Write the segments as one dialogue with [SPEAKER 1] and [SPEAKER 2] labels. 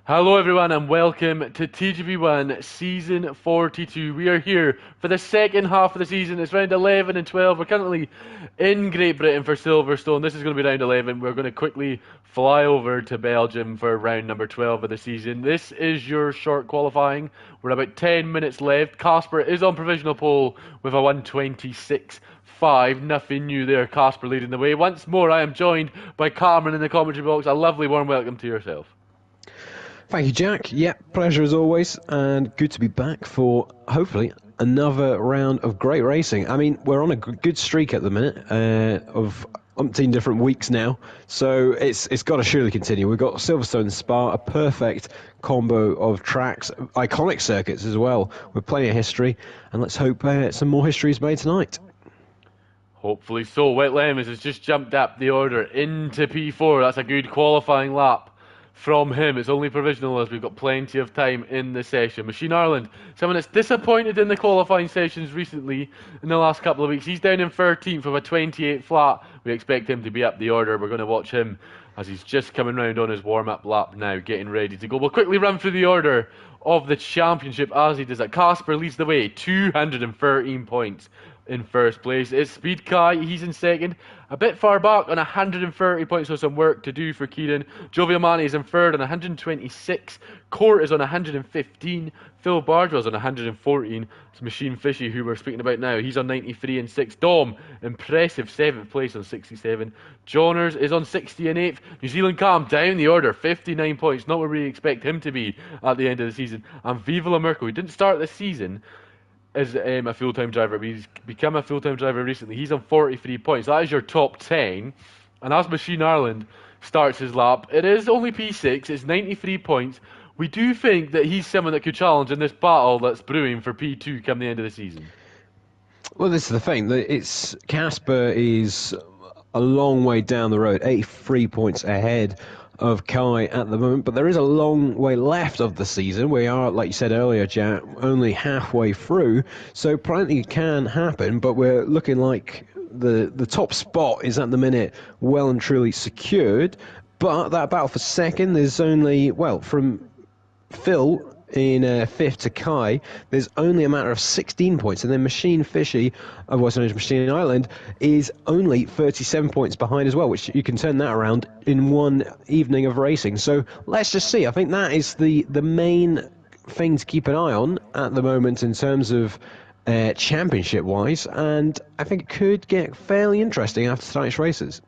[SPEAKER 1] Hello everyone and welcome to TGP1 Season 42. We are here for the second half of the season. It's round 11 and 12. We're currently in Great Britain for Silverstone. This is going to be round 11. We're going to quickly fly over to Belgium for round number 12 of the season. This is your short qualifying. We're about 10 minutes left. Casper is on provisional pole with a 1:26.5. Nothing new there. Casper leading the way. Once more, I am joined by Cameron in the commentary box. A lovely warm welcome to yourself.
[SPEAKER 2] Thank you, Jack. Yeah, pleasure as always, and good to be back for hopefully another round of great racing. I mean, we're on a good streak at the minute of umpteen different weeks now, so it's got to surely continue. We've got Silverstone and Spa, a perfect combo of tracks, iconic circuits as well, with plenty of history, and let's hope some more history is made tonight.
[SPEAKER 1] Hopefully so. Wet Lemons has just jumped up the order into P4. That's a good qualifying lap from him. It's only provisional as we've got plenty of time in the session. Machine Ireland, someone that's disappointed in the qualifying sessions recently in the last couple of weeks. He's down in 13th with a 28 flat. We expect him to be up the order. We're going to watch him as he's just coming round on his warm-up lap now, getting ready to go. We'll quickly run through the order of the championship as he does that. Casper leads the way, 213 points in first place. It's Speed Kai, he's in second, a bit far back on 130 points, so some work to do for Kieran. Joviamani is in third on 126, Court is on 115, Phil Bardwell's on 114, it's Machine Fishy, who we're speaking about now, he's on 93 and 6. Dom, impressive 7th place on 67. Johners is on 60 and 8th. New Zealand Cam down the order, 59 points, not where we expect him to be at the end of the season. And Viva La Merco, who didn't start this season as a full-time driver, but he's become a full-time driver recently. He's on 43 points. That is your top 10. And as Machine Ireland starts his lap, it is only P6. It's 93 points. We do think that he's someone that could challenge in this battle that's brewing for P2 come the end of the season.
[SPEAKER 2] Well, this is the thing. It's Casper is a long way down the road, 83 points ahead of Kai at the moment, but there is a long way left of the season. We are, like you said earlier, Jack, only halfway through, so plenty can happen, but we're looking like the top spot is at the minute well and truly secured, but that battle for second is only, well, from Phil in fifth to Kai, there's only a matter of 16 points, and then Machine Fishy, otherwise known as Machine Island, is only 37 points behind as well, which you can turn that around in one evening of racing. So let's just see. I think that is the main thing to keep an eye on at the moment in terms of championship-wise, and I think it could get fairly interesting after tonight's races.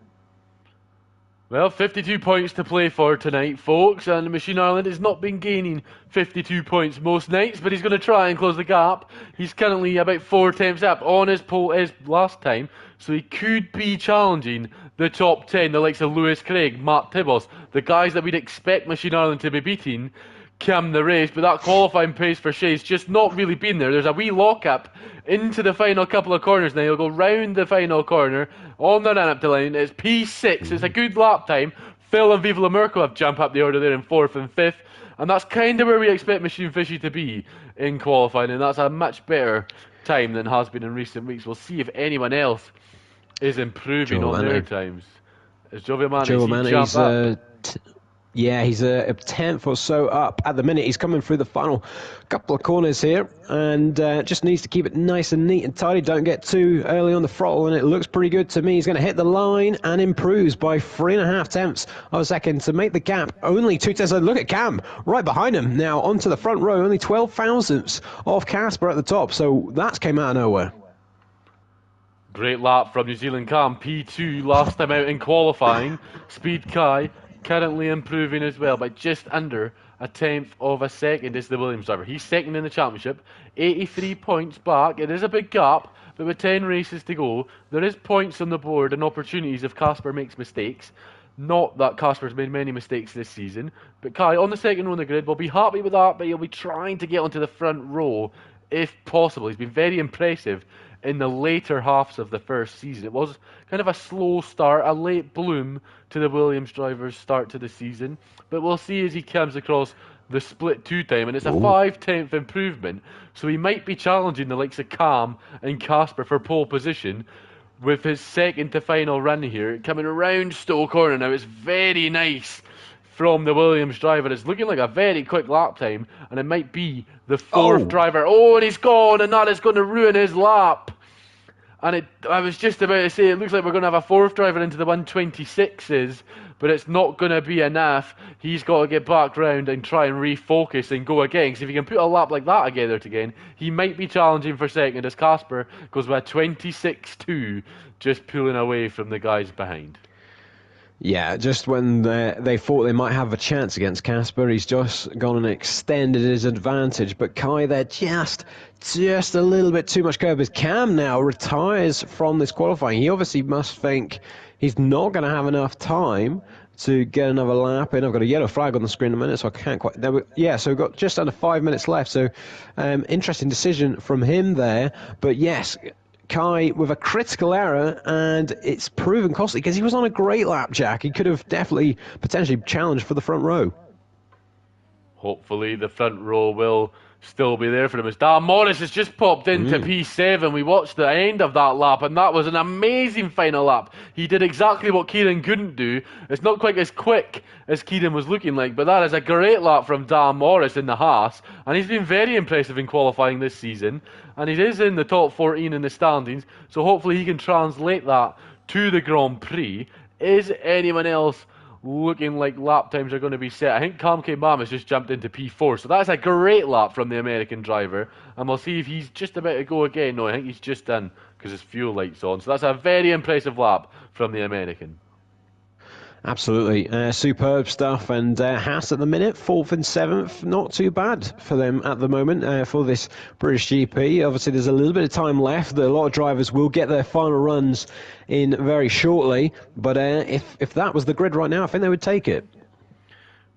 [SPEAKER 1] Well, 52 points to play for tonight, folks, and Machine Ireland has not been gaining 52 points most nights, but he's going to try and close the gap. He's currently about 4 attempts up on his pole as last time, so he could be challenging the top 10, the likes of Lewis Craig, Matt Tibbles, the guys that we'd expect Machine Ireland to be beating come the race, but that qualifying pace for Shea's just not really been there. There's a wee lock-up into the final couple of corners now. He'll go round the final corner on the run-up to line. It's P6. It's a good lap time. Phil and Viva La Merco have jumped up the order there in 4th and 5th, and that's kind of where we expect Machine Fishy to be in qualifying, and that's a much better time than has been in recent weeks. We'll see if anyone else is improving on their times. As Joviamani jump up.
[SPEAKER 2] Yeah, he's a 10th or so up at the minute. He's coming through the final couple of corners here and just needs to keep it nice and neat and tidy. Don't get too early on the throttle, and it looks pretty good to me. He's going to hit the line and improves by 3.5 tenths of a second to make the gap only 2 tenths. Look at Cam right behind him now onto the front row, only 12 thousandths of Casper at the top. So that came out of nowhere.
[SPEAKER 1] Great lap from New Zealand Cam, P2 last time out in qualifying. Speed Kai currently improving as well by just under a 1/10 of a second is the Williams driver. He's second in the championship, 83 points back. It is a big gap, but with 10 races to go, there is points on the board and opportunities if Casper makes mistakes. Not that Casper's made many mistakes this season, but Kai on the second row on the grid will be happy with that, but he'll be trying to get onto the front row if possible. He's been very impressive in the later halves of the first season. It was kind of a slow start, a late bloom to the Williams driver's start to the season, but we'll see as he comes across the split 2 time, and it's a 5/10 improvement, so he might be challenging the likes of Cam and Casper for pole position with his second to final run here, coming around Stowe Corner now. It's very nice from the Williams driver. It's looking like a very quick lap time, and it might be the fourth
[SPEAKER 2] Oh,
[SPEAKER 1] driver. Oh, and he's gone, and that is going to ruin his lap. And I was just about to say, it looks like we're going to have a fourth driver into the 126s, but it's not going to be enough. He's got to get back round and try and refocus and go again. Because if he can put a lap like that together again, he might be challenging for second as Casper goes with a 26-2, just pulling away from the guys behind.
[SPEAKER 2] yeah, just when they thought they might have a chance against Casper, he's just gone and extended his advantage. But Kai there just a little bit too much curve. As Cam now retires from this qualifying, he obviously must think he's not going to have enough time to get another lap in. I've got a yellow flag on the screen in a minute, so I can't quite... so we've got just under 5 minutes left, so interesting decision from him there. But yes, Kai with a critical error, and it's proven costly because he was on a great lap, Jack. He could have definitely potentially challenged for the front row.
[SPEAKER 1] Hopefully the front row will still be there for him. As Dan Morris has just popped into P7. We watched the end of that lap, and that was an amazing final lap. He did exactly what Kieran couldn't do. It's not quite as quick as Kieran was looking like, but that is a great lap from Dan Morris in the Haas, and he's been very impressive in qualifying this season, and he is in the top 14 in the standings, so hopefully he can translate that to the Grand Prix. Is anyone else looking like lap times are going to be set? I think Kamke Mam has just jumped into P4, so that's a great lap from the American driver, and we'll see if he's just about to go again. No, I think he's just done because his fuel light's on, so that's a very impressive lap from the American.
[SPEAKER 2] Absolutely. Superb stuff. And Haas at the minute, 4th and 7th. Not too bad for them at the moment for this British GP. Obviously, there's a little bit of time left. A lot of drivers will get their final runs in very shortly. But if that was the grid right now, I think they would take it.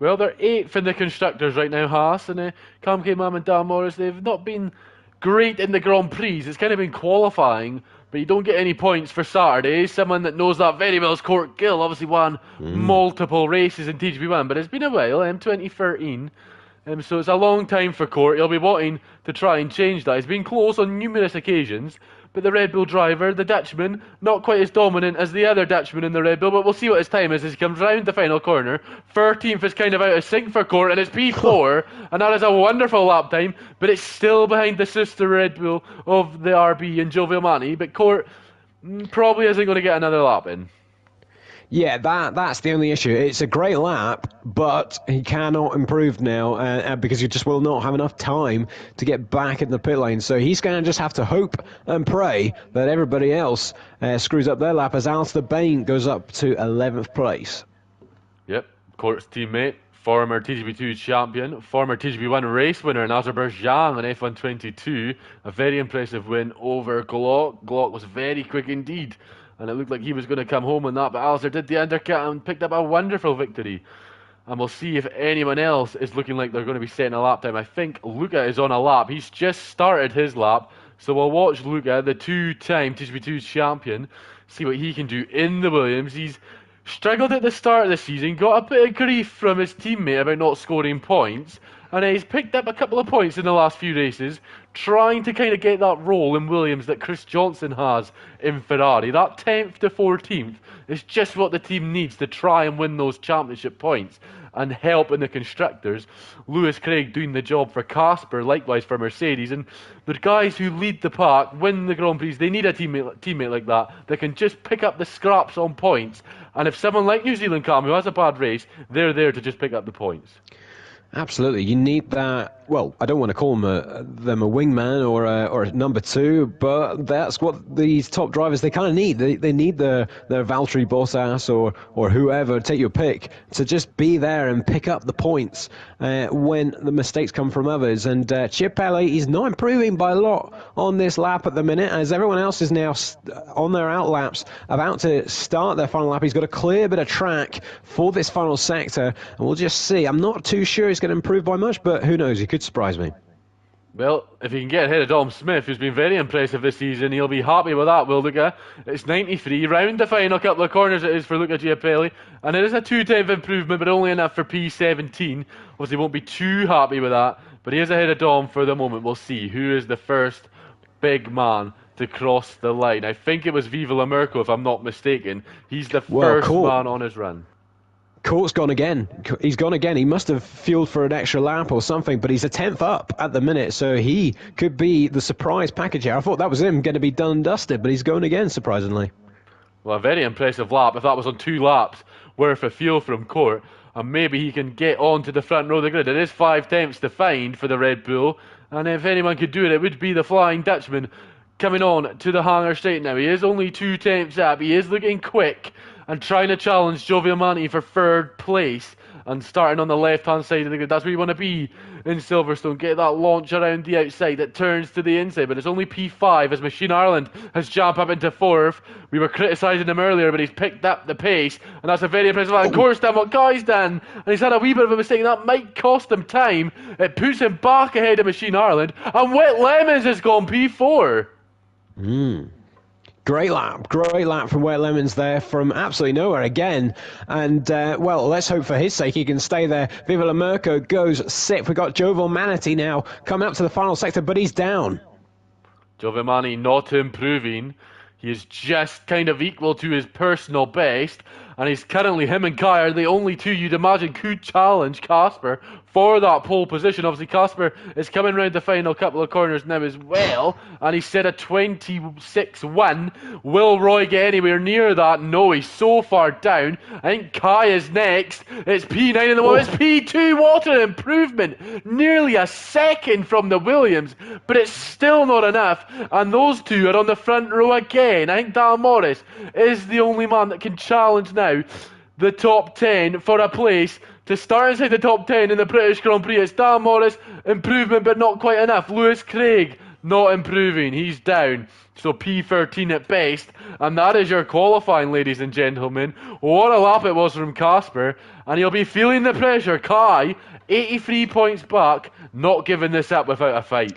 [SPEAKER 1] Well, they're 8th in the Constructors right now, Haas. And Kamke Mam and Dan Morris, they've not been great in the Grand Prix. It's kind of been qualifying, but you don't get any points for Saturday. Someone that knows that very well is Court Gill. Obviously won multiple races in TGP1, but it's been a while, 2013. So it's a long time for Court. He'll be wanting to try and change that. He's been close on numerous occasions, but the Red Bull driver, the Dutchman, not quite as dominant as the other Dutchman in the Red Bull, but we'll see what his time is as he comes round the final corner. 13th is kind of out of sync for Court, and it's P4, and that is a wonderful lap time, but it's still behind the sister Red Bull of the RB and Joe Villani, but Court probably isn't going to get another lap in.
[SPEAKER 2] Yeah, that's the only issue. It's a great lap, but he cannot improve now because he just will not have enough time to get back in the pit lane. So he's going to just have to hope and pray that everybody else screws up their lap as Alistair Bain goes up to 11th place.
[SPEAKER 1] Yep, Court's teammate, former TGP2 champion, former TGP1 race winner in Azerbaijan on F122. A very impressive win over Glock. Glock was very quick indeed, and it looked like he was going to come home on that, but Alistair did the undercut and picked up a wonderful victory. And we'll see if anyone else is looking like they're going to be setting a lap time. I think Luca is on a lap. He's just started his lap, so we'll watch Luca, the two-time TGP2 champion, see what he can do in the Williams. He's struggled at the start of the season, got a bit of grief from his teammate about not scoring points, and he's picked up a couple of points in the last few races, trying to kind of get that role in Williams that Chris Johnson has in Ferrari. That 10th to 14th is just what the team needs to try and win those championship points and help in the constructors. Lewis Craig doing the job for Casper, likewise for Mercedes, and the guys who lead the pack, win the Grand Prix, they need a teammate like that can just pick up the scraps on points, and if someone like New Zealand Cam who has a bad race, they're there to just pick up the points.
[SPEAKER 2] Absolutely, you need that. Well, I don't want to call them a wingman or a number two, but that's what these top drivers they kind of need. They need the Valtteri Bottas or whoever, take your pick, to just be there and pick up the points when the mistakes come from others. And Chip Pelly, he's not improving by a lot on this lap at the minute, as everyone else is now on their out laps, about to start their final lap. He's got a clear bit of track for this final sector, and we'll just see. I'm not too sure he's going to improve by much, but who knows? He could surprise me.
[SPEAKER 1] Well, if he can get ahead of Dom Smith, who's been very impressive this season, he'll be happy with that, will Luca? It's 93, round the final couple of corners it is for Luca Giappelli, and it is a 2-tenth improvement, but only enough for P17. Obviously, won't be too happy with that, but he is ahead of Dom for the moment. We'll see who is the first big man to cross the line. I think it was Viva La Merco, if I'm not mistaken. He's the first man on his run.
[SPEAKER 2] Court's gone again. He's gone again. He must have fueled for an extra lap or something, but he's a 10th up at the minute, so he could be the surprise package here. I thought that was him going to be done and dusted, but he's going again, surprisingly.
[SPEAKER 1] Well, a very impressive lap. If that was on 2 laps worth of fuel from Court, and maybe he can get on to the front row of the grid. It is 5 tenths to find for the Red Bull, and if anyone could do it, it would be the Flying Dutchman coming on to the hangar straight now. He is only 2 tenths up. He is looking quick and trying to challenge Giovinazzi for 3rd place and starting on the left-hand side of the grid. That's where you want to be in Silverstone. Get that launch around the outside that turns to the inside, but it's only P5 as Machine Ireland has jumped up into 4th. We were criticising him earlier, but he's picked up the pace, and that's a very impressive lap. Of course, done what Guy's done, and he's had a wee bit of a mistake, and that might cost him time. It puts him back ahead of Machine Ireland, and Wet Lemons has gone P4.
[SPEAKER 2] Great lap from Wet Lemons there from absolutely nowhere again. And, well, let's hope for his sake he can stay there. Viva La Merco goes 6th. We've got Jovel Manatee now coming up to the final sector, but he's down.
[SPEAKER 1] Giovinazzi not improving. He is just kind of equal to his personal best, and he's currently, him and Kai are the only 2 you'd imagine could challenge Casper for that pole position. Obviously, Casper is coming round the final couple of corners now as well, and he's set a 26-1. Will Roy get anywhere near that? No, he's so far down. I think Kai is next. It's P9 in the moment. It's P2. What an improvement. Nearly a second from the Williams, but it's still not enough, and those 2 are on the front row again. I think Dan Morris is the only man that can challenge now the top 10 for a place to start inside the top 10 in the British Grand Prix. It's Dan Morris, improvement but not quite enough. Lewis Craig, not improving, he's down. So P13 at best, and that is your qualifying, ladies and gentlemen. What a lap it was from Casper, and he'll be feeling the pressure. Kai, 83 points back, not giving this up without a fight.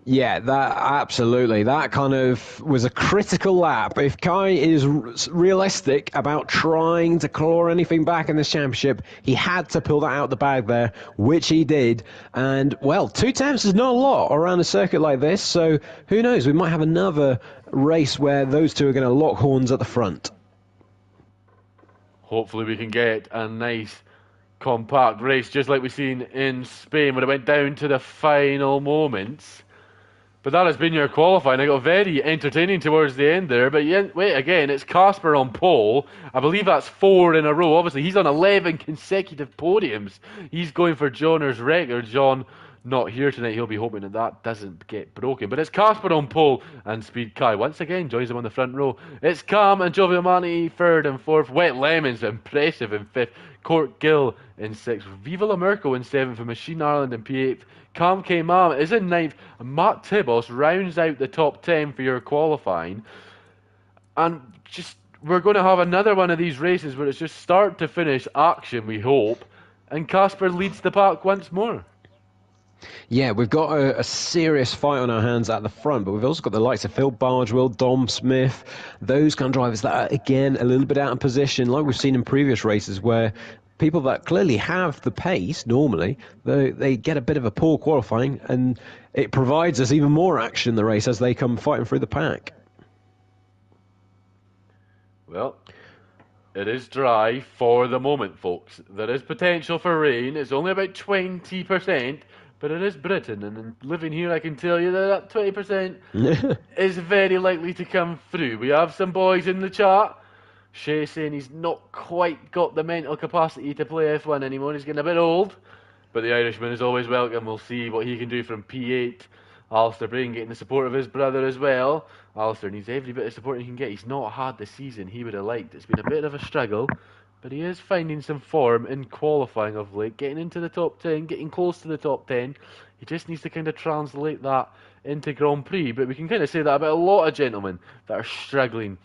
[SPEAKER 2] Yeah, that absolutely. That kind of was a critical lap. If Kai is realistic about trying to claw anything back in this championship, he had to pull that out the bag there, which he did. And, well, 2 tenths is not a lot around a circuit like this, so who knows? We might have another race where those 2 are going to lock horns at the front.
[SPEAKER 1] Hopefully we can get a nice compact race, just like we've seen in Spain when it went down to the final moments. But that has been your qualifying. It got very entertaining towards the end there. But wait, again, it's Casper on pole. I believe that's 4 in a row. Obviously, he's on 11 consecutive podiums. He's going for Johnner's record. John not here tonight. He'll be hoping that that doesn't get broken. But it's Casper on pole, and Speed Kai once again joins him on the front row. It's Cam and Giovinazzi 3rd and 4th. Wet Lemons impressive in 5th. Court Gill in 6th. Viva La Merco in 7th. And Machine Ireland in P8th. Cam K. Mam is in 9th. Matt Tibos rounds out the top 10 for your qualifying. And just, we're going to have another one of these races where it's just start to finish action, we hope. And Casper leads the pack once more.
[SPEAKER 2] Yeah, we've got a serious fight on our hands at the front, but we've also got the likes of Phil Bargewell, Dom Smith, those kind of drivers that are, again, a little bit out of position, like we've seen in previous races where people that clearly have the pace, normally, they get a bit of a poor qualifying, and it provides us even more action in the race as they come fighting through the pack.
[SPEAKER 1] Well, it is dry for the moment, folks. There is potential for rain. It's only about 20%, but it is Britain, and living here, I can tell you that 20% is very likely to come through. We have some boys in the chat. Shay saying he's not quite got the mental capacity to play F1 anymore. He's getting a bit old, but the Irishman is always welcome. We'll see what he can do from P8. Alistair Brain getting the support of his brother as well. Alistair needs every bit of support he can get. He's not had the season he would have liked. It's been a bit of a struggle, but he is finding some form in qualifying of late, getting into the top 10, getting close to the top 10. He just needs to kind of translate that into Grand Prix, but we can kind of say that about a lot of gentlemen that are struggling.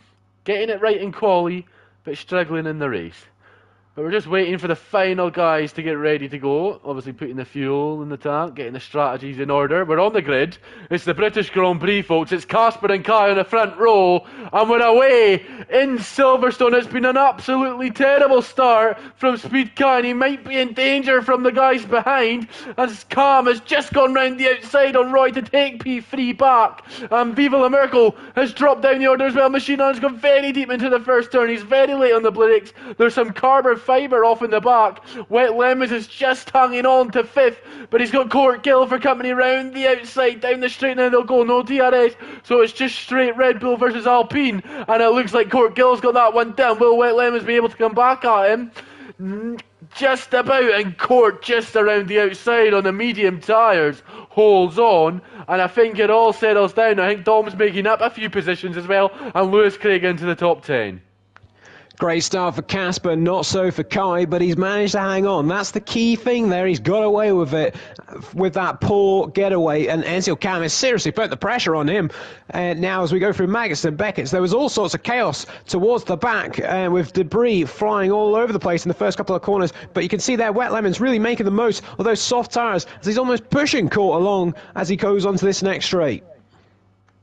[SPEAKER 1] Getting it right in quali, but struggling in the race. But we're just waiting for the final guys to get ready to go. Obviously putting the fuel in the tank, getting the strategies in order. We're on the grid. It's the British Grand Prix, folks. It's Casper and Kai on the front row. And we're away in Silverstone. It's been an absolutely terrible start from Speed Kai. And he might be in danger from the guys behind. As Cam has just gone round the outside on Roy to take P3 back. And Viva La Merco has dropped down the order as well. Machine Iron's gone very deep into the first turn. He's very late on the brakes. There's some carbon fibre off in the back. Wet Lemons is just hanging on to 5th, but he's got Court Gill for company round the outside, down the straight, and they'll go, no DRS, so it's just straight Red Bull versus Alpine, and it looks like Court Gill's got that one down. Will Wet Lemons be able to come back at him? Just about, and Court just around the outside on the medium tyres holds on, and I think it all settles down. I think Dom's making up a few positions as well, and Lewis Craig into the top 10.
[SPEAKER 2] Great start for Casper, not so for Kai, but he's managed to hang on. That's the key thing there. He's got away with it with that poor getaway, and Enzio Cam has seriously put the pressure on him. Now, as we go through Maggots and Beckett's, there was all sorts of chaos towards the back with debris flying all over the place in the first couple of corners, but you can see there Wet Lemons really making the most of those soft tyres as he's almost pushing Court along as he goes onto this next straight.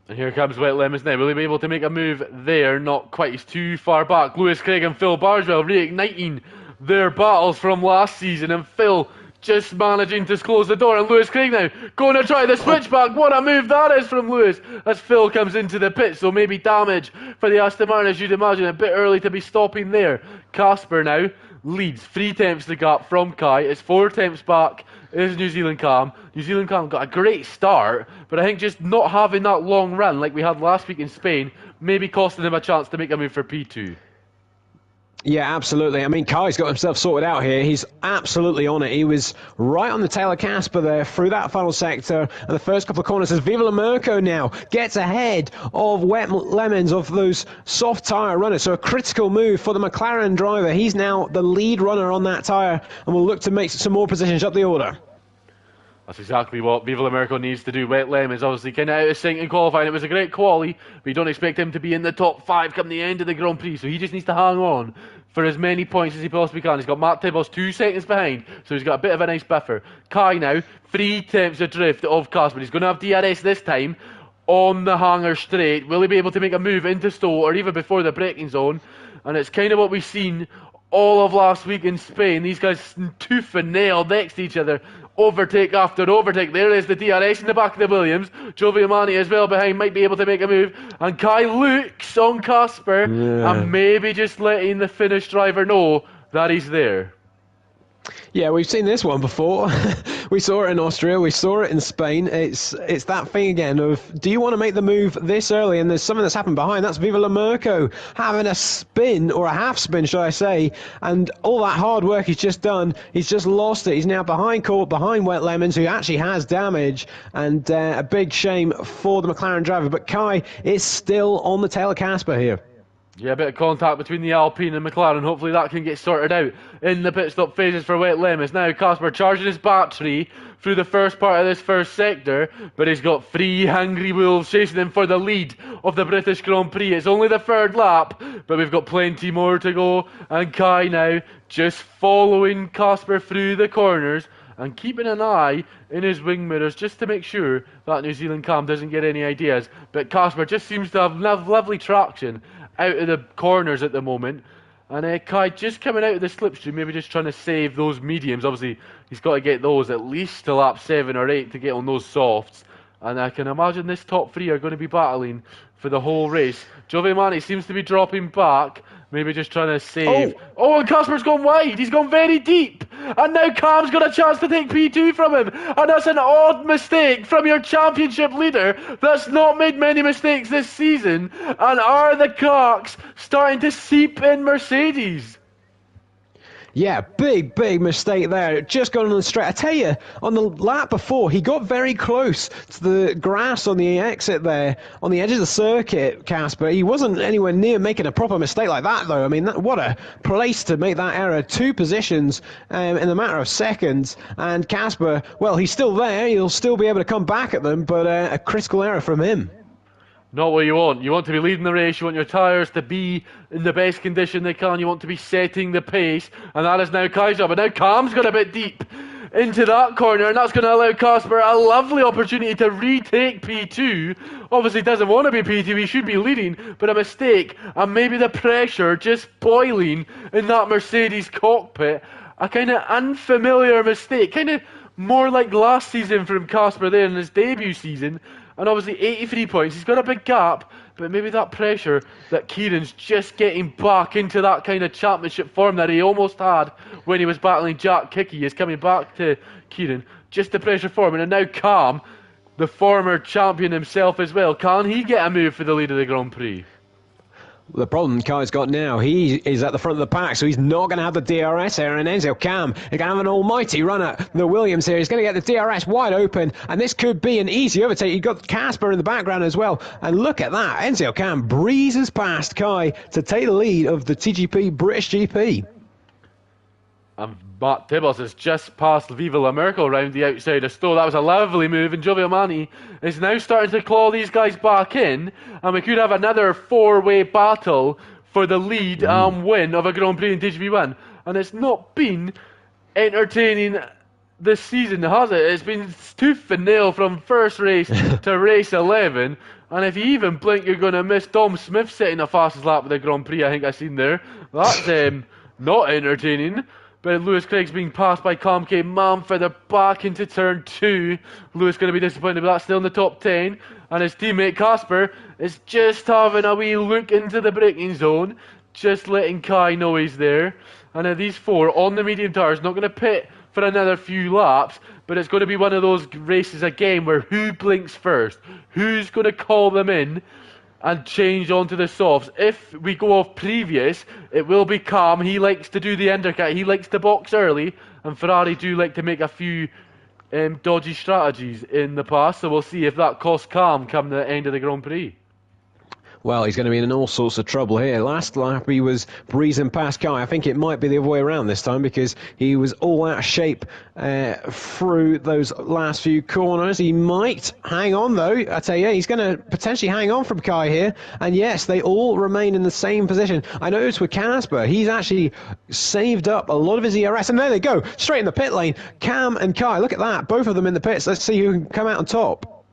[SPEAKER 1] And here comes Wet Lemons now. Will he be able to make a move there? Not quite. He's too far back. Lewis Craig and Phil Barswell reigniting their battles from last season. And Phil just managing to close the door. And Lewis Craig now going to try the switchback. What a move that is from Lewis as Phil comes into the pit. So maybe damage for the Aston Martin, as you'd imagine. A bit early to be stopping there. Casper now leads 3 tenths the gap from Kai. It's 4 tenths back is New Zealand Cam. New Zealand Cam got a great start, but I think just not having that long run like we had last week in Spain maybe costing him a chance to make a move for P2.
[SPEAKER 2] Yeah, absolutely. I mean, Kai's got himself sorted out here. He's absolutely on it. He was right on the tail of Casper there through that final sector. And the first couple of corners as Viva La Merco now gets ahead of Wet Lemons, of those soft tyre runners. So a critical move for the McLaren driver. He's now the lead runner on that tyre and will look to make some more positions up the order.
[SPEAKER 1] That's exactly what Viva La Merco needs to do. Wet Lemons obviously kind of out of sync in qualifying. It was a great quali, but you don't expect him to be in the top 5 come the end of the Grand Prix, so he just needs to hang on for as many points as he possibly can. He's got Matt Tibbles 2 seconds behind, so he's got a bit of a nice buffer. Kai now, 3 tenths adrift of Casper. He's going to have DRS this time on the hanger straight. Will he be able to make a move into Stowe or even before the braking zone? And it's kind of what we've seen all of last week in Spain. These guys tooth and nail next to each other. Overtake after overtake. There is the DRS in the back of the Williams. Giovinazzi as well behind might be able to make a move. And Kai looks on Casper and maybe just letting the Finnish driver know that he's there.
[SPEAKER 2] Yeah, we've seen this one before. We saw it in Austria, we saw it in Spain. It's that thing again of, do you want to make the move this early? And there's something that's happened behind. That's Viva La Merco having a spin, or a half spin, should I say. And all that hard work he's just done, he's just lost it. He's now behind Court, behind Wet Lemons, who actually has damage. And a big shame for the McLaren driver. But Kai is still on the tail of Casper here.
[SPEAKER 1] Yeah, a bit of contact between the Alpine and McLaren. Hopefully that can get sorted out in the pit stop phases for Wet Lemons. Now Casper charging his battery through the first part of this first sector, but he's got 3 hungry wolves chasing him for the lead of the British Grand Prix. It's only the 3rd lap, but we've got plenty more to go. And Kai now just following Casper through the corners and keeping an eye in his wing mirrors just to make sure that New Zealand Cam doesn't get any ideas. But Casper just seems to have lovely traction out of the corners at the moment, and Kai just coming out of the slipstream, maybe just trying to save those mediums. Obviously he's got to get those at least to lap 7 or 8 to get on those softs, and I can imagine this top 3 are going to be battling for the whole race. Giovinazzi seems to be dropping back, maybe just trying to save. Oh, and Casper's gone wide. He's gone very deep. And now Cam's got a chance to take P2 from him. And that's an odd mistake from your championship leader that's not made many mistakes this season. And are the cocks starting to seep in Mercedes?
[SPEAKER 2] Yeah, big mistake there. Just gone on the straight. I tell you, on the lap before, he got very close to the grass on the exit there, on the edge of the circuit, Casper. He wasn't anywhere near making a proper mistake like that, though. I mean, what a place to make that error. 2 positions in a matter of seconds. And Casper, well, he's still there. He'll still be able to come back at them, but a critical error from him.
[SPEAKER 1] Not what you want. You want to be leading the race. You want your tyres to be in the best condition they can. You want to be setting the pace. And that is now Kai's job. But now Cam's got a bit deep into that corner. And that's going to allow Casper a lovely opportunity to retake P2. Obviously doesn't want to be P2. He should be leading. But a mistake. And maybe the pressure just boiling in that Mercedes cockpit. A kind of unfamiliar mistake. Kind of more like last season from Casper there in his debut season. And obviously 83 points. He's got a big gap, but maybe that pressure that Kieran's just getting back into that kind of championship form that he almost had when he was battling Jack Kickey is coming back to Kieran. Just the pressure for him, and now Cam, the former champion himself as well, can he get a move for the lead of the Grand Prix?
[SPEAKER 2] The problem Kai's got now, he is at the front of the pack, so he's not going to have the DRS here, and Enzo Cam is going to have an almighty run at the Williams here. He's going to get the DRS wide open, and this could be an easy overtake. You've got Casper in the background as well, and look at that. Enzo Cam breezes past Kai to take the lead of the TGP British GP.
[SPEAKER 1] And Matt Tibbles has just passed Viva La Merkel around the outside of Stowe. That was a lovely move, and Giovinazzi is now starting to claw these guys back in, and we could have another four-way battle for the lead and win of a Grand Prix in TGP1. And it's not been entertaining this season, has it? It's been tooth and nail from first race to race 11, and if you even blink, you're going to miss Dom Smith setting the fastest lap of the Grand Prix, I think I've seen there. That's not entertaining. But Lewis Craig's being passed by Cam K. Manford back into turn 2. Lewis going to be disappointed, but that's still in the top 10. And his teammate Casper is just having a wee look into the braking zone, just letting Kai know he's there. And these four on the medium tires, not going to pit for another few laps, but it's going to be one of those races again where who blinks first? Who's going to call them in and change onto the softs? If we go off previous, it will be Cam. He likes to do the undercut. He likes to box early, and Ferrari do like to make a few dodgy strategies in the past, so we'll see if that costs Cam come the end of the Grand Prix.
[SPEAKER 2] Well, he's going to be in all sorts of trouble here. Last lap he was breezing past Kai. I think it might be the other way around this time because he was all out of shape through those last few corners. He might hang on though. I tell you, he's going to potentially hang on from Kai here. And yes, they all remain in the same position. I noticed with Casper, he's actually saved up a lot of his ERS. And there they go, straight in the pit lane. Cam and Kai, look at that. Both of them in the pits. Let's see who can come out on top.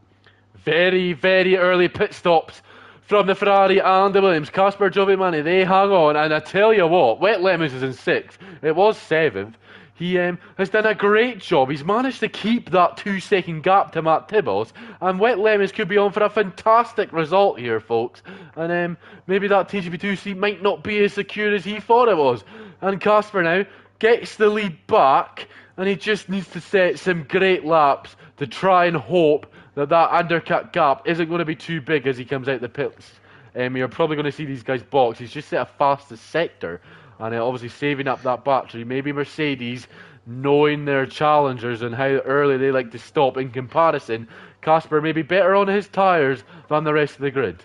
[SPEAKER 1] Very, very early pit stops from the Ferrari and the Williams. Casper Giovinazzi, they hang on, and I tell you what, Wet Lemons is in 6th. It was 7th. He has done a great job. He's managed to keep that 2-second gap to Matt Tibbles, and Wet Lemons could be on for a fantastic result here, folks. And maybe that TGP2 seat might not be as secure as he thought it was. And Casper now gets the lead back, and he just needs to set some great laps to try and hope that undercut gap isn't going to be too big as he comes out the pits. You're probably going to see these guys box. He's just set a fastest sector, and obviously saving up that battery. Maybe Mercedes, knowing their challengers and how early they like to stop in comparison, Casper may be better on his tyres than the rest of the grid.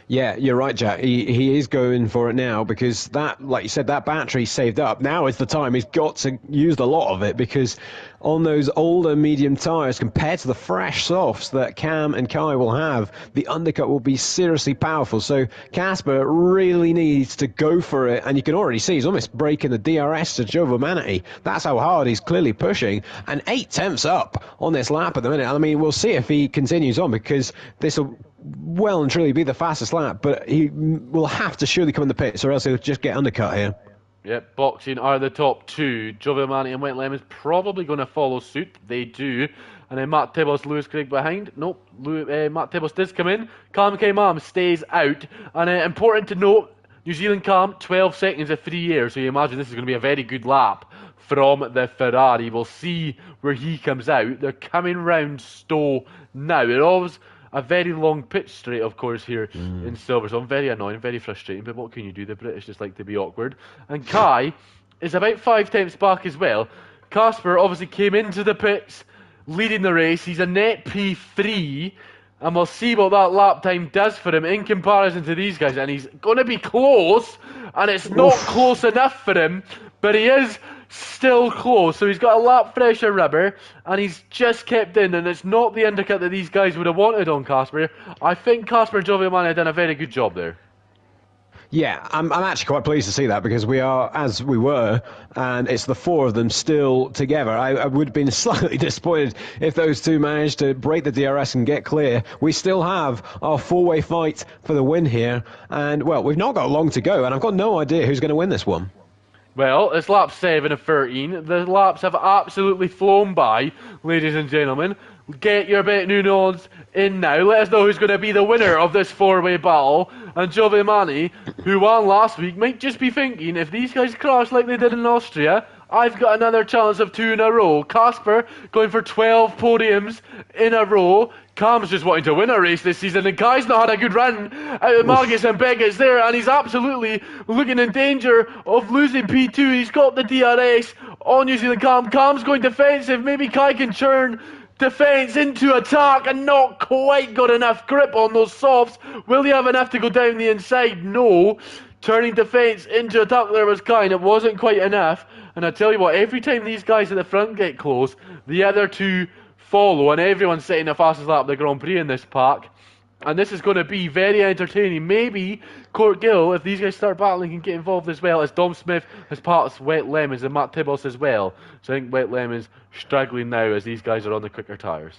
[SPEAKER 2] Yeah, you're right, Jack. He is going for it now because that, like you said, that battery saved up. Now is the time. He's got to use a lot of it because on those older medium tyres compared to the fresh softs that Cam and Kai will have, the undercut will be seriously powerful. So Casper really needs to go for it, and you can already see he's almost breaking the DRS to Giovinazzi. That's how hard he's clearly pushing, and 8/10 up on this lap at the minute. I mean, we'll see if he continues on because this will well and truly be the fastest lap, but he will have to surely come in the pits or else he'll just get undercut here.
[SPEAKER 1] Yep, boxing are the top two. Giovinazzi and Wet Lemons probably going to follow suit. They do. And then Matt Tibbles, Lewis Craig behind. Nope, Matt Tibbles does come in. Cam K. Mam stays out. And important to note, New Zealand Cam, 12 seconds of 3 years. So you imagine this is going to be a very good lap from the Ferrari. We'll see where he comes out. They're coming round Stowe now. It always a very long pitch straight, of course, here in Silverstone. Very annoying, very frustrating, but what can you do? The British just like to be awkward. And Kai is about 5 tenths back as well. Casper obviously came into the pits, leading the race. He's a net P3, and we'll see what that lap time does for him in comparison to these guys. And he's going to be close, and it's not close enough for him, but he is still close. So he's got a lap fresher rubber, and he's just kept in, and it's not the undercut that these guys would have wanted on Casper. I think Casper and Giovinazzi have done a very good job there.
[SPEAKER 2] Yeah, I'm actually quite pleased to see that because we are as we were, and it's the four of them still together. I would have been slightly disappointed if those two managed to break the DRS and get clear. We still have our four-way fight for the win here, and, well, we've not got long to go, and I've got no idea who's going to win this one.
[SPEAKER 1] Well, it's lap 7 of 13. The laps have absolutely flown by, ladies and gentlemen. Get your bet Nuno's in now. Let us know who's going to be the winner of this four-way battle. And Giovanni, who won last week, might just be thinking, if these guys crash like they did in Austria, I've got another chance of 2 in a row. Casper going for 12 podiums in a row. Cam's just wanting to win a race this season, and Kai's not had a good run out of Marcus and Beckett's there, and he's absolutely looking in danger of losing P2. He's got the DRS on New Zealand Cam. Cam's going defensive. Maybe Kai can churn defence into attack and not quite got enough grip on those softs. Will he have enough to go down the inside? No. Turning defence into attack there was Kai, and it wasn't quite enough. And I tell you what, every time these guys at the front get close, the other two follow, and everyone's setting the fastest lap of the Grand Prix in this pack. And this is going to be very entertaining. Maybe Court Gill, if these guys start battling, can get involved as well, as Dom Smith has passed Wet Lemons and Matt Tibbles as well. So I think Wet Lemons struggling now as these guys are on the quicker tyres.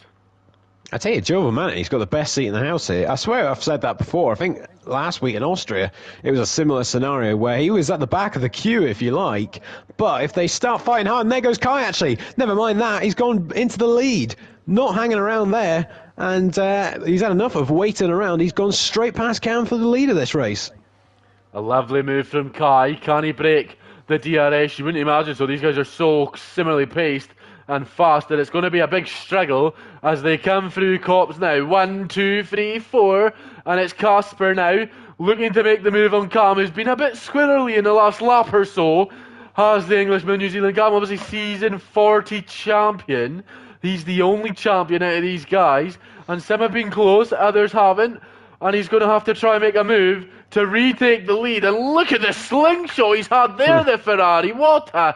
[SPEAKER 2] I tell you, Giovanni's got the best seat in the house here. I swear I've said that before. I think last week in Austria, it was a similar scenario where he was at the back of the queue, if you like. But if they start fighting hard, and there goes Kai, actually. Never mind that, he's gone into the lead. Not hanging around there, and he's had enough of waiting around. He's gone straight past Cam for the lead of this race.
[SPEAKER 1] A lovely move from Kai. Can he break the DRS? You wouldn't imagine so. These guys are so similarly paced and fast that it's going to be a big struggle as they come through Cops now. 1, 2, 3, 4, and it's Casper now looking to make the move on Cam, who's been a bit squirrely in the last lap or so. Has the Englishman, New Zealand Cam, obviously season 40 champion. He's the only champion out of these guys, and some have been close, others haven't, and he's going to have to try and make a move to retake the lead. And look at the slingshot he's had there, the Ferrari. What a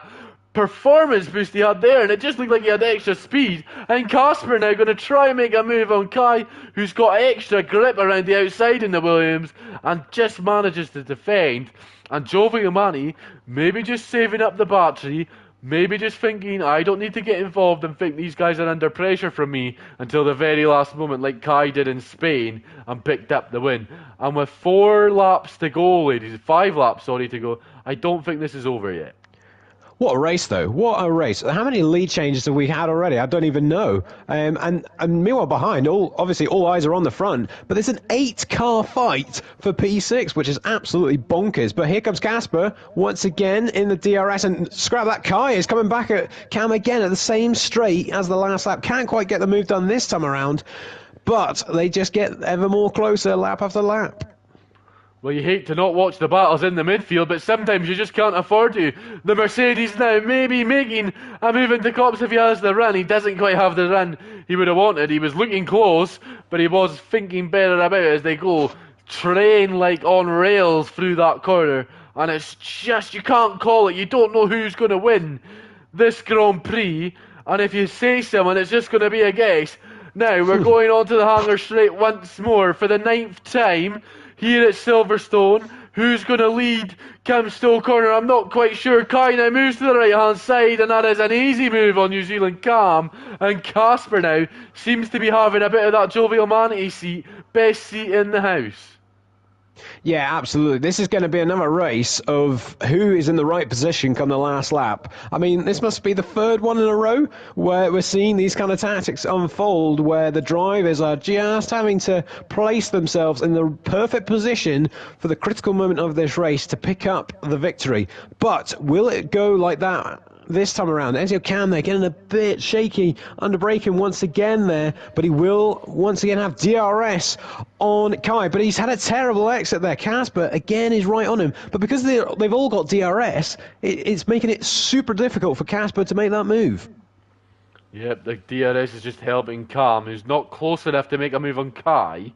[SPEAKER 1] performance boost he had there, and it just looked like he had extra speed. And Casper now going to try and make a move on Kai, who's got extra grip around the outside in the Williams, and just manages to defend. And Giovanni maybe just saving up the battery, maybe just thinking, I don't need to get involved and think these guys are under pressure from me until the very last moment, like Kai did in Spain, and picked up the win. And with 4 laps to go, ladies, 5 laps, sorry, to go, I don't think this is over yet.
[SPEAKER 2] What a race, though. What a race. How many lead changes have we had already? I don't even know. And meanwhile, behind, obviously all eyes are on the front, but there's an 8-car fight for P6, which is absolutely bonkers. But here comes Casper, once again in the DRS, and scrap that, Kai is coming back at Cam again at the same straight as the last lap. Can't quite get the move done this time around, but they just get ever more closer lap after lap.
[SPEAKER 1] Well, you hate to not watch the battles in the midfield, but sometimes you just can't afford to. The Mercedes now maybe making a move into Cops if he has the run. He doesn't quite have the run he would have wanted. He was looking close, but he was thinking better about it as they go train like on rails through that corner. And it's just, you can't call it. You don't know who's going to win this Grand Prix. And if you say someone, it's just going to be a guess. Now, we're going on to the hangar straight once more for the 9th time here at Silverstone. Who's going to lead Cam Stowe corner? I'm not quite sure. Kai now moves to the right hand side, and that is an easy move on New Zealand Cam. And Casper now seems to be having a bit of that jovial manatee seat. Best seat in the house.
[SPEAKER 2] Yeah, absolutely. This is going to be another race of who is in the right position come the last lap. I mean, this must be the 3rd one in a row where we're seeing these kind of tactics unfold, where the drivers are just having to place themselves in the perfect position for the critical moment of this race to pick up the victory. But will it go like that this time around? Ezio Cam there getting a bit shaky, under braking once again there, but he will once again have DRS on Kai, but he's had a terrible exit there. Casper again is right on him, but because they've all got DRS, it's making it super difficult for Casper to make that move.
[SPEAKER 1] Yep, the DRS is just helping Cam, who's not close enough to make a move on Kai.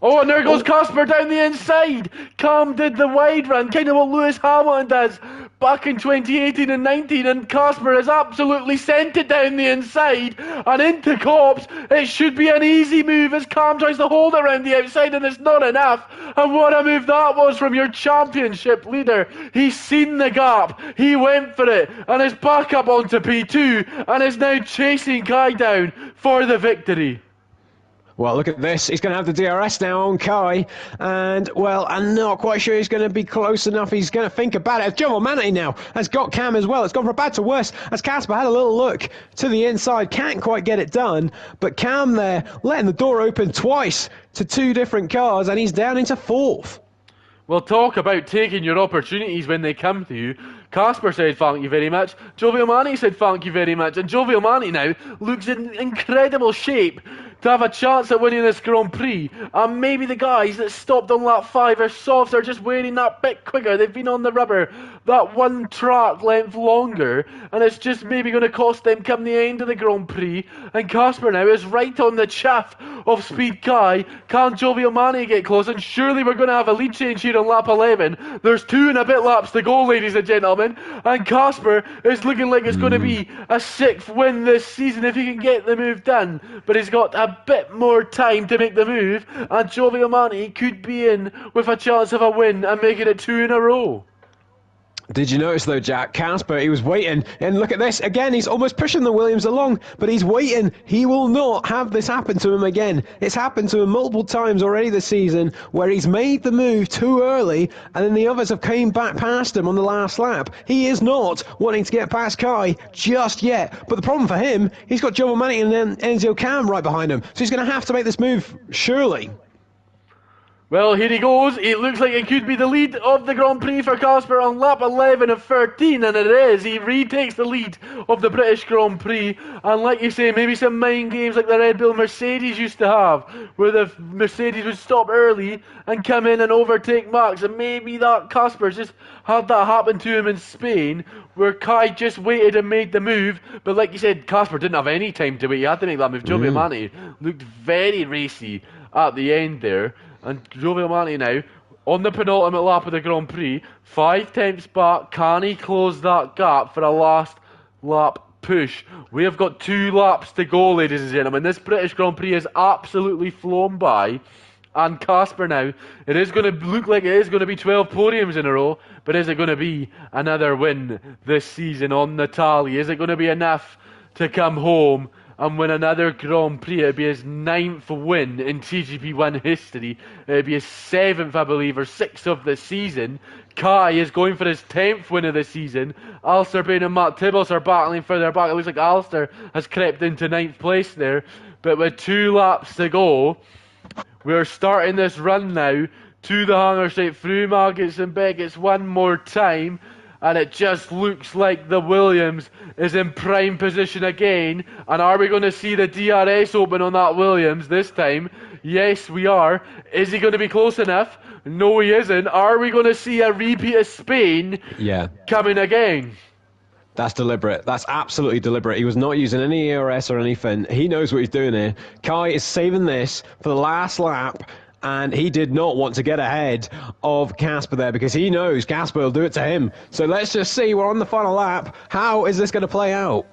[SPEAKER 1] Oh, and there goes Casper down the inside. Cam did the wide run, kind of what Lewis Hamilton does back in 2018 and 19, and Casper has absolutely sent it down the inside and into Cops. It should be an easy move as Cam tries to hold it around the outside, and it's not enough. And what a move that was from your championship leader. He's seen the gap, he went for it, and is back up onto P2 and is now chasing Kai down for the victory.
[SPEAKER 2] Well, look at this. He's going to have the DRS now on Kai. And, well, I'm not quite sure he's going to be close enough. He's going to think about it. Joe Manatee now has got Cam as well. It's gone from bad to worse as Casper had a little look to the inside. Can't quite get it done. But Cam there letting the door open twice to two different cars. And he's down into fourth.
[SPEAKER 1] Well, talk about taking your opportunities when they come to you. Casper said thank you very much. Jovial Manny said thank you very much. And Jovial Manny now looks in incredible shape to have a chance at winning this Grand Prix. And maybe the guys that stopped on lap 5 are softs, are just wearing that bit quicker. They've been on the rubber that one track length longer. And it's just maybe going to cost them come the end of the Grand Prix. And Casper now is right on the chaff of Speed Kai. Can Jovial Manny get close? And surely we're going to have a lead change here on lap 11. There's 2 and a bit laps to go, ladies and gentlemen. And Casper is looking like it's going to be a 6th win this season if he can get the move done. But he's got a bit more time to make the move. And Jovial Manny could be in with a chance of a win and making it 2 in a row.
[SPEAKER 2] Did you notice, though, Jack? Casper, he was waiting. And look at this. Again, he's almost pushing the Williams along, but he's waiting. He will not have this happen to him again. It's happened to him multiple times already this season where he's made the move too early, and then the others have came back past him on the last lap. He is not wanting to get past Kai just yet. But the problem for him, he's got Joe Manny and then Enzio Cam right behind him. So he's going to have to make this move, surely.
[SPEAKER 1] Well, here he goes. It looks like it could be the lead of the Grand Prix for Casper on lap 11 of 13, and it is. He retakes the lead of the British Grand Prix, and like you say, maybe some mind games like the Red Bull Mercedes used to have, where the Mercedes would stop early and come in and overtake Max, and maybe that Casper's just had that happen to him in Spain, where Kai just waited and made the move, but like you said, Casper didn't have any time to wait. He had to make that move. Jovial Manny looked very racy at the end there. And Jovial Manny now, on the penultimate lap of the Grand Prix, 5 tenths back. Can he close that gap for a last lap push? We have got 2 laps to go, ladies and gentlemen. This British Grand Prix has absolutely flown by. And Casper now, it is going to look like it is going to be 12 podiums in a row, but is it going to be another win this season on the tally? Is it going to be enough to come home and win another Grand Prix? It'd be his 9th win in TGP1 history. It'd be his 7th, I believe, or 6th of the season. Kai is going for his 10th win of the season. Alistair Bain and Matt Tibbles are battling further back. It looks like Alistair has crept into 9th place there. But with 2 laps to go, we're starting this run now to the hangar straight through Markets and Beckett's one more time. And it just looks like the Williams is in prime position again. And are we going to see the DRS open on that Williams this time? Yes, we are. Is he going to be close enough? No, he isn't. Are we going to see a repeat of Spain coming again?
[SPEAKER 2] That's deliberate. That's absolutely deliberate. He was not using any ERS or anything. He knows what he's doing here. Kai is saving this for the last lap. And he did not want to get ahead of Casper there because he knows Casper will do it to him. So let's just see. We're on the final lap. How is this going to play out?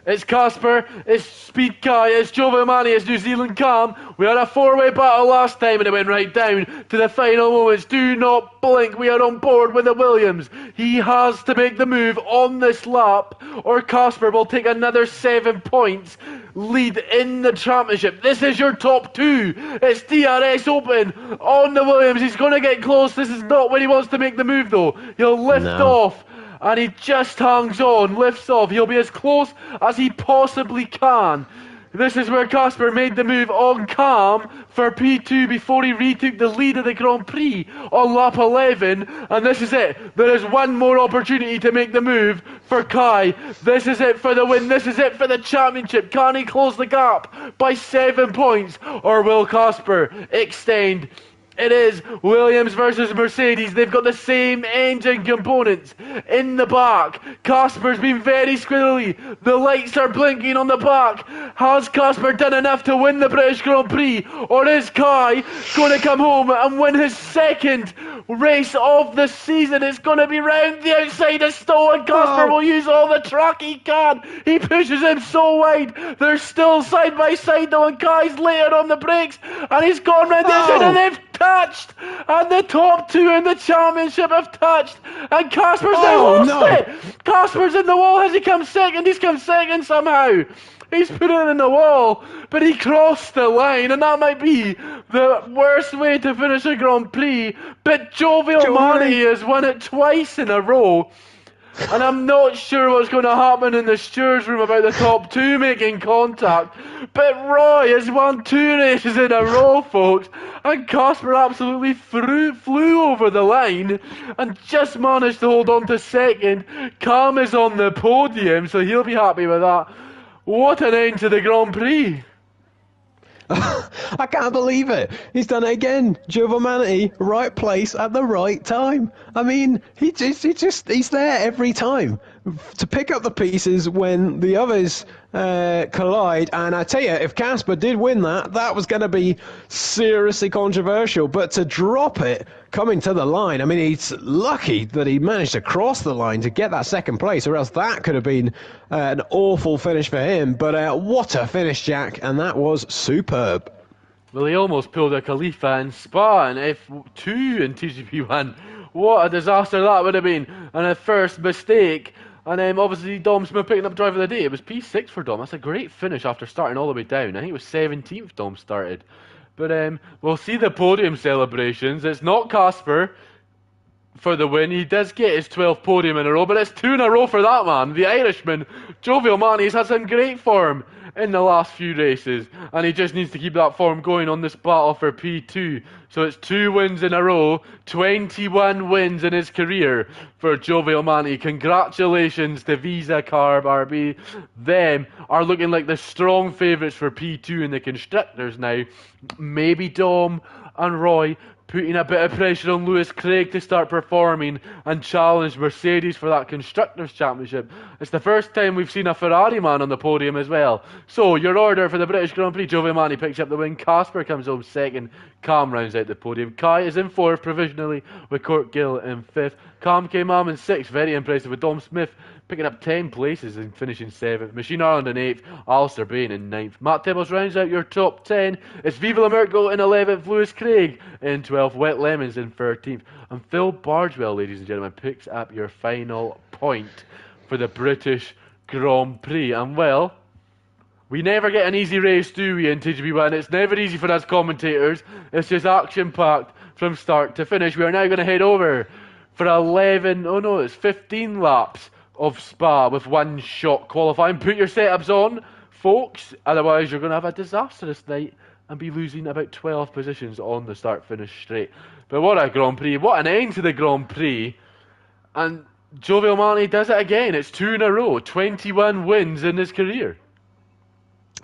[SPEAKER 1] It's Casper, it's Speed Kai, it's Jovial Manny, it's New Zealand Cam. We had a 4-way battle last time and it went right down to the final moments. Do not blink, we are on board with the Williams. He has to make the move on this lap or Casper will take another 7 points lead in the championship. This is your top 2. It's DRS open on the Williams. He's going to get close. This is not when he wants to make the move though. He'll lift off. And he just hangs on, lifts off. He'll be as close as he possibly can. This is where Casper made the move on Cam for P2 before he retook the lead of the Grand Prix on lap 11. And this is it. There is one more opportunity to make the move for Kai. This is it for the win. This is it for the championship. Can he close the gap by 7 points? Or will Casper extend? It is Williams versus Mercedes. They've got the same engine components in the back. Casper's been very squirrely. The lights are blinking on the back. Has Casper done enough to win the British Grand Prix? Or is Kai going to come home and win his 2nd race of the season. It's going to be round the outside of Stowe, and Casper
[SPEAKER 2] Oh,
[SPEAKER 1] will use all the track he can. He pushes him so wide. They're still side by side though, and Kai's later on the brakes, and he's gone round the outside, and
[SPEAKER 2] oh,
[SPEAKER 1] they've touched. And the top two in the championship have touched, and Casper's now
[SPEAKER 2] oh
[SPEAKER 1] lost
[SPEAKER 2] no!
[SPEAKER 1] it. Casper's in the wall. Has he come second? He's come second somehow. He's put it in the wall, but he crossed the line, and that might be the worst way to finish a Grand Prix. But Jovial Mani has won it twice in a row, and I'm not sure what's going to happen in the stewards' room about the top two making contact. But Roy has won 2 races in a row, folks, and Casper absolutely flew over the line and just managed to hold on to second. Cam is on the podium, so he'll be happy with that. What an end to the Grand Prix!
[SPEAKER 2] I can't believe it. He's done it again. Giovanni, right place at the right time. I mean, he's there every time to pick up the pieces when the others collide. And I tell you, if Casper did win that was going to be seriously controversial. But to drop it coming to the line, I mean, he's lucky that he managed to cross the line to get that second place, or else that could have been an awful finish for him. But what a finish, Jack, and that was superb.
[SPEAKER 1] Well, he almost pulled a Khalifa in Spa and F2 in TGP1. What a disaster that would have been, and a first mistake. And obviously Dom Smith picking up driver of the day. It was P6 for Dom. That's a great finish after starting all the way down. I think it was 17th Dom started. But we'll see the podium celebrations. It's not Casper for the win. He does get his 12th podium in a row, but it's 2 in a row for that man. The Irishman, Jovial Mani, has had some great form in the last few races, and he just needs to keep that form going on this battle for P2. So it's 2 wins in a row, 21 wins in his career for Jovial Mani. Congratulations to Visa Carb RB. Them are looking like the strong favourites for P2 in the constructors now. Maybe Dom and Roy putting a bit of pressure on Lewis Craig to start performing and challenge Mercedes for that Constructors' Championship. It's the first time we've seen a Ferrari man on the podium as well. So, your order for the British Grand Prix: Jovial Mani picks up the win, Casper comes home second, Cam rounds out the podium. Kai is in 4th provisionally, with Court Gill in 5th. Cam came on in 6th, very impressive, with Dom Smith picking up 10 places and finishing 7th. Machine Ireland in 8th, Alistair Bain in 9th. Matt Tibbles rounds out your top 10. It's Viva La Merco in 11th, Lewis Craig in 12th, Wet Lemons in 13th. And Phil Bargewell, ladies and gentlemen, picks up your final point for the British Grand Prix. And well, we never get an easy race, do we, in TGP1? It's never easy for us commentators. It's just action-packed from start to finish. We are now going to head over for 15 laps of Spa with 1 shot qualifying. Put your setups on, folks, otherwise you're going to have a disastrous night and be losing about 12 positions on the start-finish straight. But what a Grand Prix, what an end to the Grand Prix. And Jovial Mani does it again. It's 2 in a row, 21 wins in his career.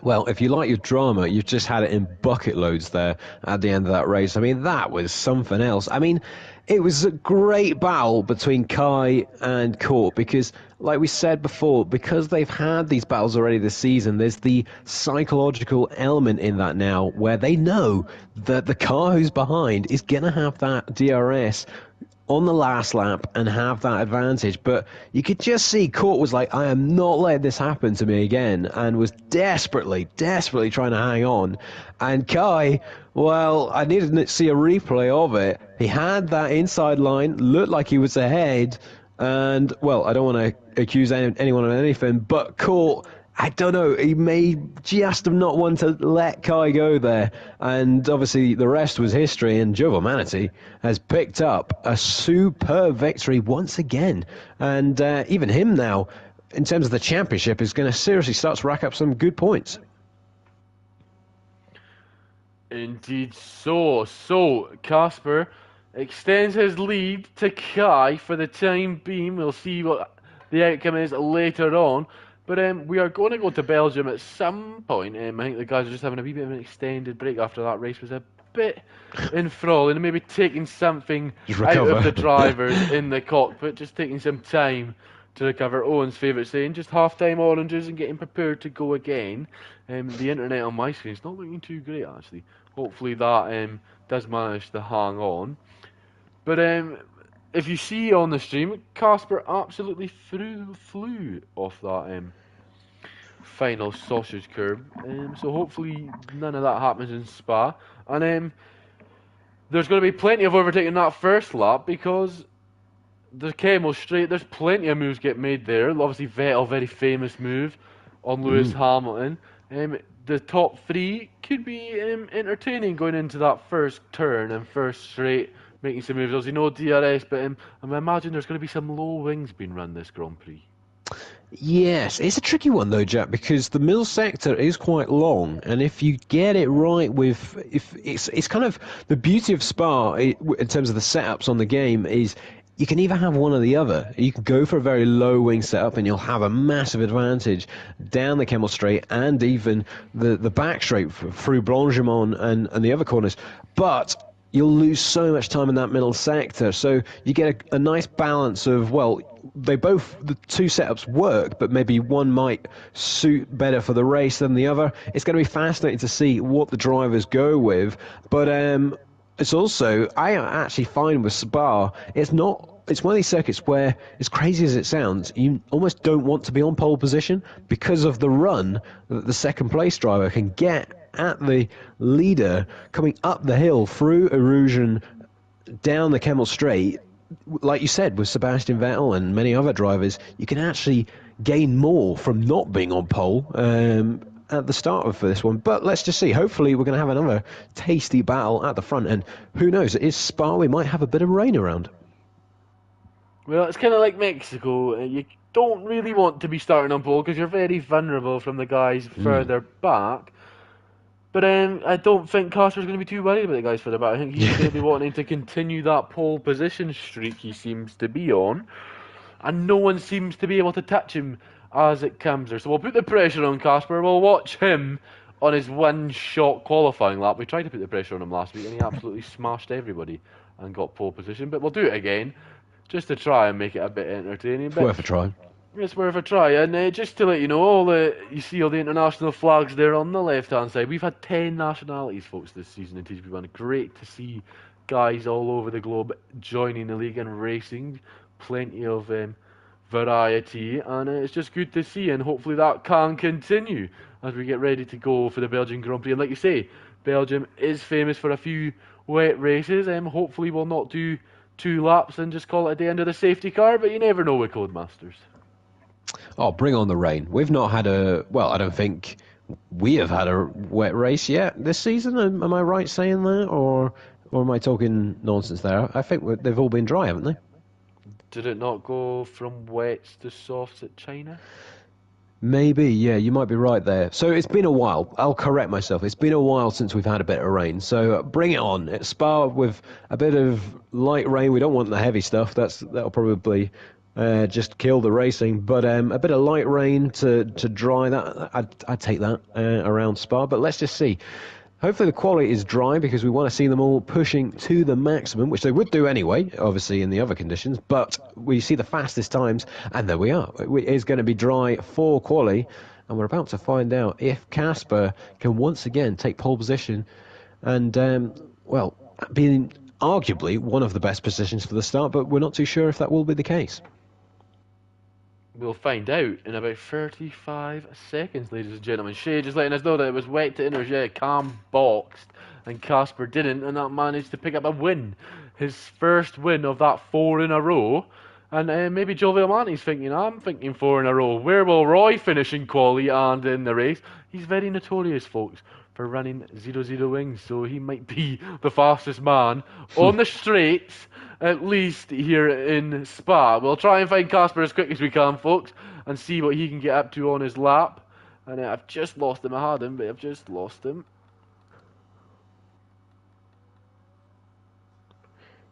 [SPEAKER 2] Well, if you like your drama, you've just had it in bucket loads there at the end of that race. I mean, that was something else. I mean, it was a great battle between Kai and Court because, like we said before, because they've had these battles already this season, there's the psychological element in that now where they know that the car who's behind is going to have that DRS on the last lap and have that advantage. But you could just see Court was like, I am not letting this happen to me again, and was desperately trying to hang on. And Kai, well, I needed to see a replay of it. He had that inside line, looked like he was ahead, and, well, I don't want to accuse anyone of anything, but Court, I don't know, he may just have not want to let Kai go there. And obviously the rest was history, and Jovial Mani has picked up a superb victory once again. And even him now, in terms of the championship, is going to seriously start to rack up some good points.
[SPEAKER 1] Indeed so. So, Casper extends his lead to Kai for the time being. We'll see what the outcome is later on. But we are going to go to Belgium at some point. I think the guys are just having a wee bit of an extended break after that race was a bit enthralling, and maybe taking something out of the drivers in the cockpit, just taking some time to recover. Owen's favourite saying, just half-time oranges and getting prepared to go again. The internet on my screen is not looking too great, actually. Hopefully that does manage to hang on. But if you see on the stream, Casper absolutely flew off that final sausage curb. So hopefully none of that happens in Spa. And there's going to be plenty of overtaking that first lap because the Camel Straight, there's plenty of moves get made there. Obviously, Vettel, very famous move on Lewis Hamilton. The top three could be entertaining going into that first turn and first straight, making some moves. Obviously, no DRS, but I imagine there's going to be some low wings being run this Grand Prix.
[SPEAKER 2] Yes, it's a tricky one though, Jack, because the middle sector is quite long, and if you get it right if it's kind of the beauty of Spa in terms of the setups on the game is you can either have one or the other. You can go for a very low wing setup, and you'll have a massive advantage down the Camel Straight and even the back straight through Blanchimont and the other corners, but you'll lose so much time in that middle sector. So you get a nice balance of, well, the two setups work, but maybe one might suit better for the race than the other. It's going to be fascinating to see what the drivers go with. But it's also, I actually find with Spa, it's one of these circuits where, as crazy as it sounds, you almost don't want to be on pole position because of the run that the second place driver can get at the leader coming up the hill through Erosion down the Camel Straight. Like you said, with Sebastian Vettel and many other drivers, you can actually gain more from not being on pole at the start of this one. But let's just see. Hopefully we're going to have another tasty battle at the front, and who knows, it is Spa, we might have a bit of rain around.
[SPEAKER 1] Well, it's kind of like Mexico. You don't really want to be starting on pole because you're very vulnerable from the guys further back. But I don't think Casper's going to be too worried about the guys further back. I think he's going to be wanting to continue that pole position streak he seems to be on. And no one seems to be able to touch him as it comes there. So we'll put the pressure on Casper. We'll watch him on his one-shot qualifying lap. We tried to put the pressure on him last week and he absolutely smashed everybody and got pole position. But we'll do it again just to try and make it a bit entertaining.
[SPEAKER 2] It's worth a try.
[SPEAKER 1] It's worth a try, and just to let you know, you see all the international flags there on the left-hand side. We've had 10 nationalities, folks, this season in TGP1. Great to see guys all over the globe joining the league and racing. Plenty of variety, and it's just good to see, and hopefully that can continue as we get ready to go for the Belgian Grand Prix. And like you say, Belgium is famous for a few wet races, and hopefully we'll not do 2 laps and just call it at the end of the safety car, but you never know with Codemasters.
[SPEAKER 2] Oh, bring on the rain. We've not had I don't think we have had a wet race yet this season. Am I right saying that? Or am I talking nonsense there? I think they've all been dry, haven't they?
[SPEAKER 1] Did it not go from wets to softs at China?
[SPEAKER 2] Maybe, yeah, you might be right there. So it's been a while. I'll correct myself. It's been a while since we've had a bit of rain. So bring it on. It's Spa with a bit of light rain. We don't want the heavy stuff. That'll probably just kill the racing, but a bit of light rain to dry that. I'd take that around Spa, but let's just see. Hopefully the quality is dry because we want to see them all pushing to the maximum, which they would do anyway, obviously in the other conditions, but we see the fastest times, and there we are. It is going to be dry for quali, and we're about to find out if Casper can once again take pole position and, being arguably one of the best positions for the start, but we're not too sure if that will be the case.
[SPEAKER 1] We'll find out in about 35 seconds, ladies and gentlemen. Shay just letting us know that it was wet to interject, Cam boxed, and Casper didn't, and that managed to pick up a win. His first win of that 4 in a row. And maybe Joe Villamanti's thinking, I'm thinking 4 in a row. Where will Roy finish in quali and in the race? He's very notorious, folks, for running 0-0 wings, so he might be the fastest man on the straights, at least here in Spa. We'll try and find Casper as quick as we can, folks, and see what he can get up to on his lap. And I've just lost him. I had him, but I've just lost him.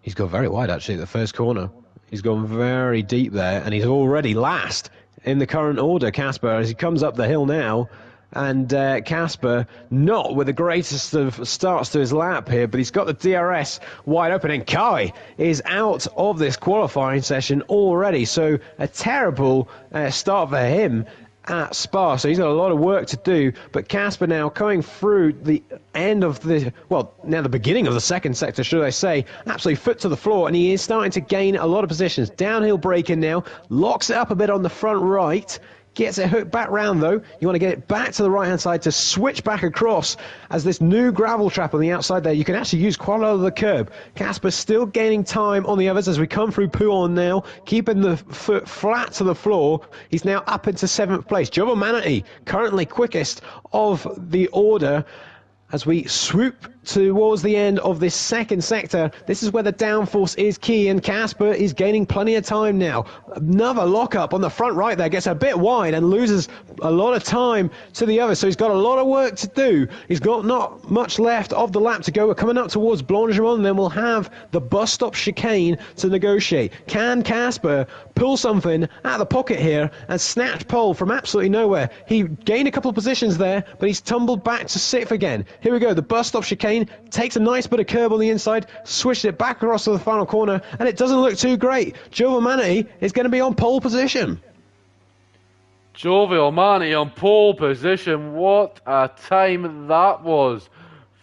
[SPEAKER 2] He's gone very wide, actually, at the first corner. He's gone very deep there, and he's already last in the current order, Casper, as he comes up the hill now. And Casper, not with the greatest of starts to his lap here, but he's got the DRS wide open, and Kai is out of this qualifying session already. So a terrible start for him. at Spa, so he's got a lot of work to do. But Casper now coming through the end of the, well, now the beginning of the second sector, should I say, absolutely foot to the floor, and he is starting to gain a lot of positions. Downhill braking now, locks it up a bit on the front right. Gets it hooked back round though. You want to get it back to the right hand side to switch back across as this new gravel trap on the outside there. You can actually use quite a lot of the curb. Casper still gaining time on the others as we come through Pouon now, keeping the foot flat to the floor. He's now up into 7th place. Giovanni currently quickest of the order. As we swoop towards the end of this second sector, this is where the downforce is key, and Casper is gaining plenty of time now. Another lockup on the front right there, gets a bit wide and loses a lot of time to the other, so he's got a lot of work to do. He's got not much left of the lap to go. We're coming up towards Blangermont, and then we'll have the bus stop chicane to negotiate. Can Casper pull something out of the pocket here and snatch pole from absolutely nowhere? He gained a couple of positions there, but he's tumbled back to 6th again. Here we go, the bus stop chicane, takes a nice bit of curb on the inside, switched it back across to the final corner, and it doesn't look too great. Giovanni is going to be on pole position.
[SPEAKER 1] Giovanni on pole position. What a time that was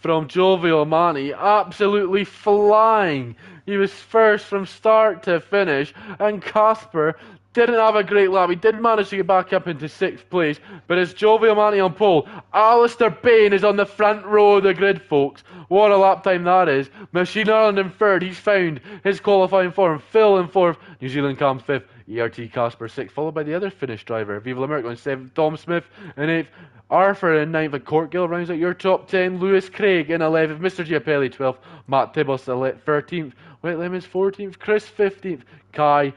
[SPEAKER 1] from Giovanni. Absolutely flying. He was first from start to finish, and Casper didn't have a great lap. He did manage to get back up into 6th place, but it's Giovanni on pole. Alistair Bain is on the front row of the grid, folks. What a lap time that is. Machine Ireland in 3rd. He's found his qualifying form. Phil in 4th. New Zealand comes 5th. ERT Casper 6th, followed by the other Finnish driver. Viva America in 7th. Tom Smith in 8th. Arthur in 9th. And Courtgill rounds out your top 10. Lewis Craig in 11th. Mr. Giapelli 12th. Matt Tibbles 13th. White Lemons 14th. Chris 15th. Kai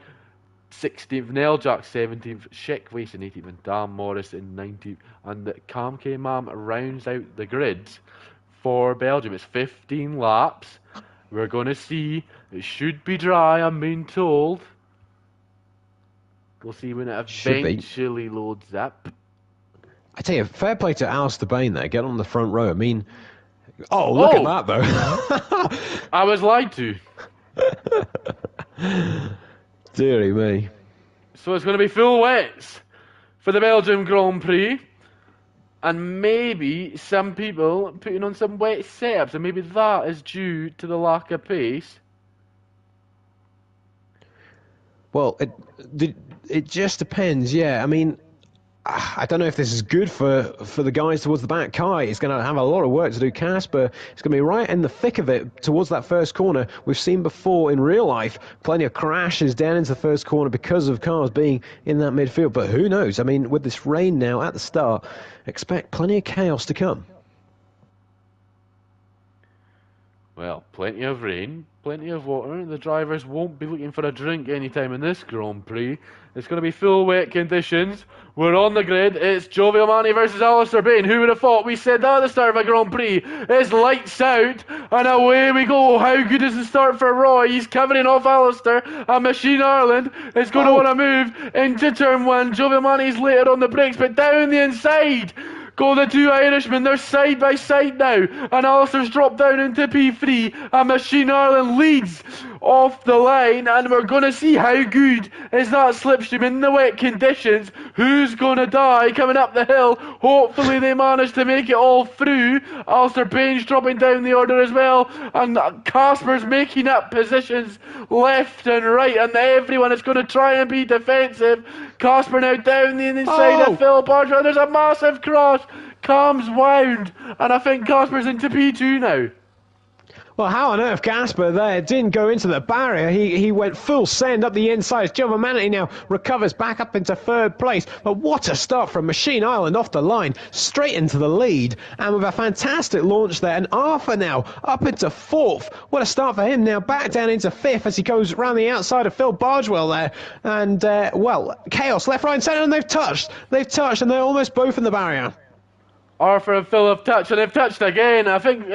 [SPEAKER 1] 16th, Neiljack 17th, Schick Waste in 18th, and Dan Morris in 19th. And the Cam K Mam rounds out the grids for Belgium. It's 15 laps. We're going to see. It should be dry, I'm being told. We'll see when it eventually loads up.
[SPEAKER 2] I tell you, fair play to Alistair Bain there. Get on the front row. I mean, look at that though.
[SPEAKER 1] I was lied to.
[SPEAKER 2] Deary me.
[SPEAKER 1] So it's going to be full wets for the Belgium Grand Prix. And maybe some people putting on some wet setups. And maybe that is due to the lack of pace.
[SPEAKER 2] Well, it just depends, yeah. I mean, I don't know if this is good for the guys towards the back. Kai is going to have a lot of work to do. Casper is going to be right in the thick of it towards that first corner. We've seen before in real life plenty of crashes down into the first corner because of cars being in that midfield. But who knows? I mean, with this rain now at the start, expect plenty of chaos to come.
[SPEAKER 1] Well, plenty of rain, plenty of water. The drivers won't be looking for a drink anytime in this Grand Prix. It's going to be full wet conditions. We're on the grid. It's Giovanni versus Alistair Bain. Who would have thought? We said that at the start of a Grand Prix. It's lights out, and away we go. How good is the start for Roy? He's covering off Alistair, and Machine Ireland is going to want to move into turn 1. Giovanni's later on the brakes, but down the inside go the two Irishmen. They're side by side now, and Alistair's dropped down into P3, and Machine Ireland leads off the line, and we're going to see how good is that slipstream in the wet conditions. Who's going to die coming up the hill? Hopefully they manage to make it all through. Alistair Bain's dropping down the order as well, and Casper's making up positions left and right, and everyone is going to try and be defensive. Casper now down the inside of Phil Barger, and there's a massive cross. Cam's wound, and I think Casper's into P2 now.
[SPEAKER 2] Well, how on earth Casper there didn't go into the barrier? He went full send up the inside. Giovanni now recovers back up into 3rd place. But what a start from Machine Island off the line, straight into the lead. And with a fantastic launch there. And Arthur now up into 4th. What a start for him now, back down into 5th as he goes around the outside of Phil Bargewell there. And, chaos left, right and centre, and they've touched, and they're almost both in the barrier.
[SPEAKER 1] Arthur and Phil have touched, and they've touched again. I think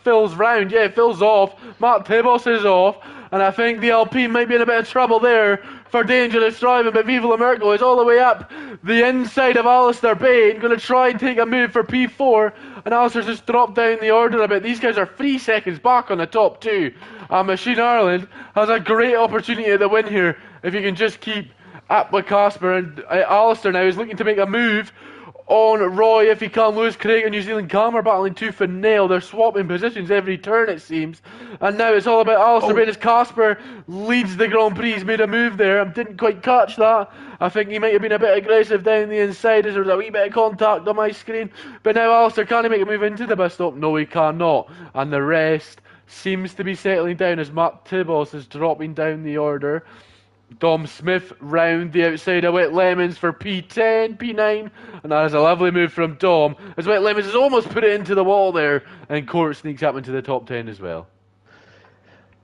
[SPEAKER 1] Phil's round. Yeah, Phil's off. Matt Tibbles is off. And I think the Alpine might be in a bit of trouble there for dangerous driving. But Viva La Merco is all the way up the inside of Alistair Bain. Going to try and take a move for P4. And Alistair's just dropped down the order a bit. These guys are 3 seconds back on the top 2. And Machine Ireland has a great opportunity at the win here if you can just keep up with Casper, and Alistair now is looking to make a move on Roy if he can. Lewis Craig and New Zealand Cam are battling tooth and nail. They're swapping positions every turn, it seems. And now it's all about Alistair Bain as Casper leads the Grand Prix. He's made a move there. I didn't quite catch that. I think he might have been a bit aggressive down the inside as there was a wee bit of contact on my screen. But now Alistair, can he make a move into the bus stop? No, he cannot. And the rest seems to be settling down as Matt Tibos is dropping down the order. Dom Smith round the outside of Wet Lemons for P10, P9, and that is a lovely move from Dom, as Wet Lemons has almost put it into the wall there, and Court sneaks up into the top 10 as well.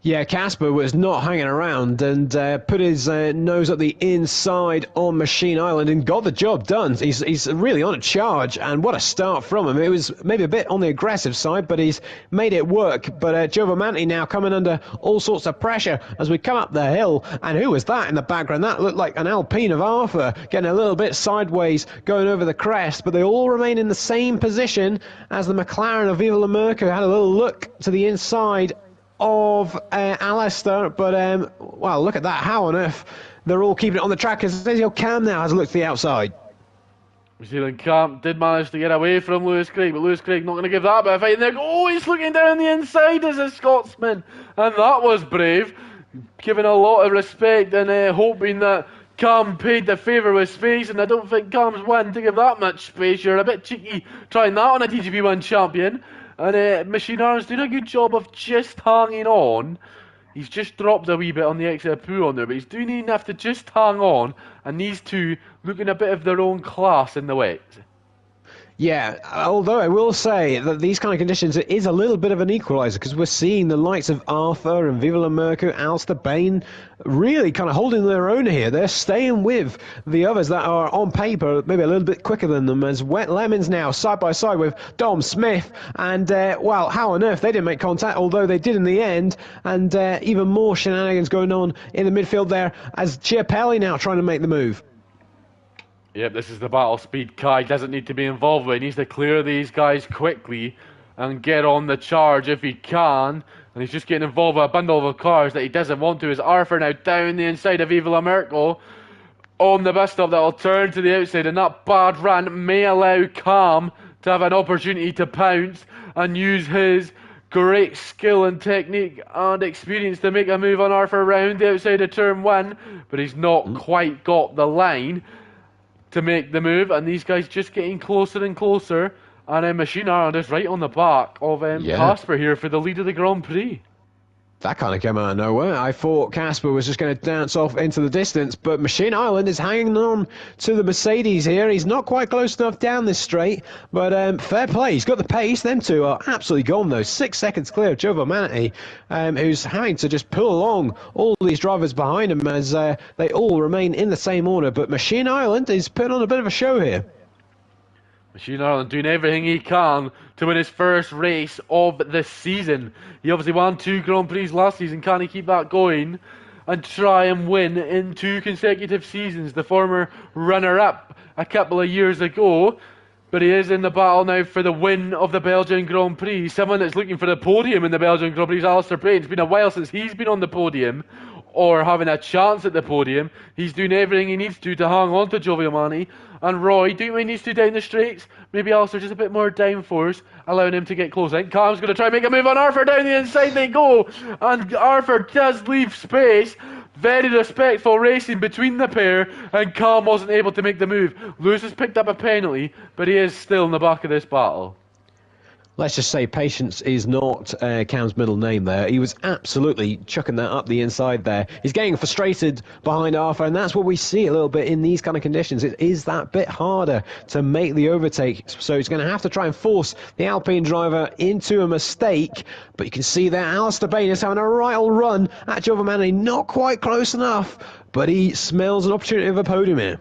[SPEAKER 2] Yeah, Casper was not hanging around and put his nose up the inside on Machine Island and got the job done. He's really on a charge, and what a start from him. It was maybe a bit on the aggressive side, but he's made it work. But Giovamanti now coming under all sorts of pressure as we come up the hill. And who was that in the background? That looked like an Alpine of Arthur, getting a little bit sideways, going over the crest. But they all remain in the same position as the McLaren of Viva La Merco had a little look to the inside of Alistair, but well, look at that. How on earth they're all keeping it on the track as Sergio Cam now has a look to the outside.
[SPEAKER 1] New Zealand Camp did manage to get away from Lewis Craig, but Lewis Craig not going to give that bit of fight. Oh, he's looking down the inside as a Scotsman, and that was brave, giving a lot of respect and hoping that Cam paid the favour with space, and I don't think Cam's one to give that much space. You're a bit cheeky trying that on a TGP1 champion. And Machine Arms doing a good job of just hanging on. He's just dropped a wee bit on the exit of poo on there, but he's doing enough to just hang on. And these two looking a bit of their own class in the wet.
[SPEAKER 2] Yeah, although I will say that these kind of conditions, it is a little bit of an equaliser because we're seeing the likes of Arthur and Viva La Merco, Alistair Bain really kind of holding their own here. They're staying with the others that are on paper maybe a little bit quicker than them, as Wet Lemons now side by side with Dom Smith. And, well, how on earth they didn't make contact, although they did in the end. And even more shenanigans going on in the midfield there as Chiapelli now trying to make the move.
[SPEAKER 1] Yep, this is the battle speed Kai doesn't need to be involved with. He needs to clear these guys quickly and get on the charge if he can. And he's just getting involved with a bundle of cars that he doesn't want to. As Arthur now down the inside of Viva La Merco on the bus stop, that'll turn to the outside, and that bad run may allow Cam to have an opportunity to pounce and use his great skill and technique and experience to make a move on Arthur round the outside of turn 1, but he's not quite got the line to make the move, and these guys just getting closer and closer, and Machine Ireland is right on the back of Casper here for the lead of the Grand Prix.
[SPEAKER 2] That kind of came out of nowhere. I thought Casper was just going to dance off into the distance, but Machine Island is hanging on to the Mercedes here. He's not quite close enough down this straight, but fair play. He's got the pace. Them two are absolutely gone, though. 6 seconds clear of Giovamanti, who's having to just pull along all these drivers behind him as they all remain in the same order. But Machine Island is putting on a bit of a show here.
[SPEAKER 1] Machine Ireland doing everything he can to win his first race of the season. He obviously won 2 Grand Prix last season. Can he keep that going and try and win in 2 consecutive seasons? The former runner-up a couple of years ago, but he is in the battle now for the win of the Belgian Grand Prix. Someone that's looking for the podium in the Belgian Grand Prix is Alistair Bain. It's been a while since he's been on the podium or having a chance at the podium. He's doing everything he needs to hang on to Giovamanti. And Roy doing what he needs to down the straights. Maybe Alistair just a bit more downforce, allowing him to get close. I think Cam's going to try and make a move on Arthur. Down the inside they go. And Arthur does leave space. Very respectful racing between the pair. And Cam wasn't able to make the move. Lewis has picked up a penalty, but he is still in the back of this battle.
[SPEAKER 2] Let's just say patience is not Cam's middle name there. He was absolutely chucking that up the inside there. He's getting frustrated behind Arthur, and that's what we see a little bit in these kind of conditions. It is that bit harder to make the overtake, so he's going to have to try and force the Alpine driver into a mistake. But you can see there, Alistair Bain is having a right old run at Giovamanti, not quite close enough, but he smells an opportunity of a podium here.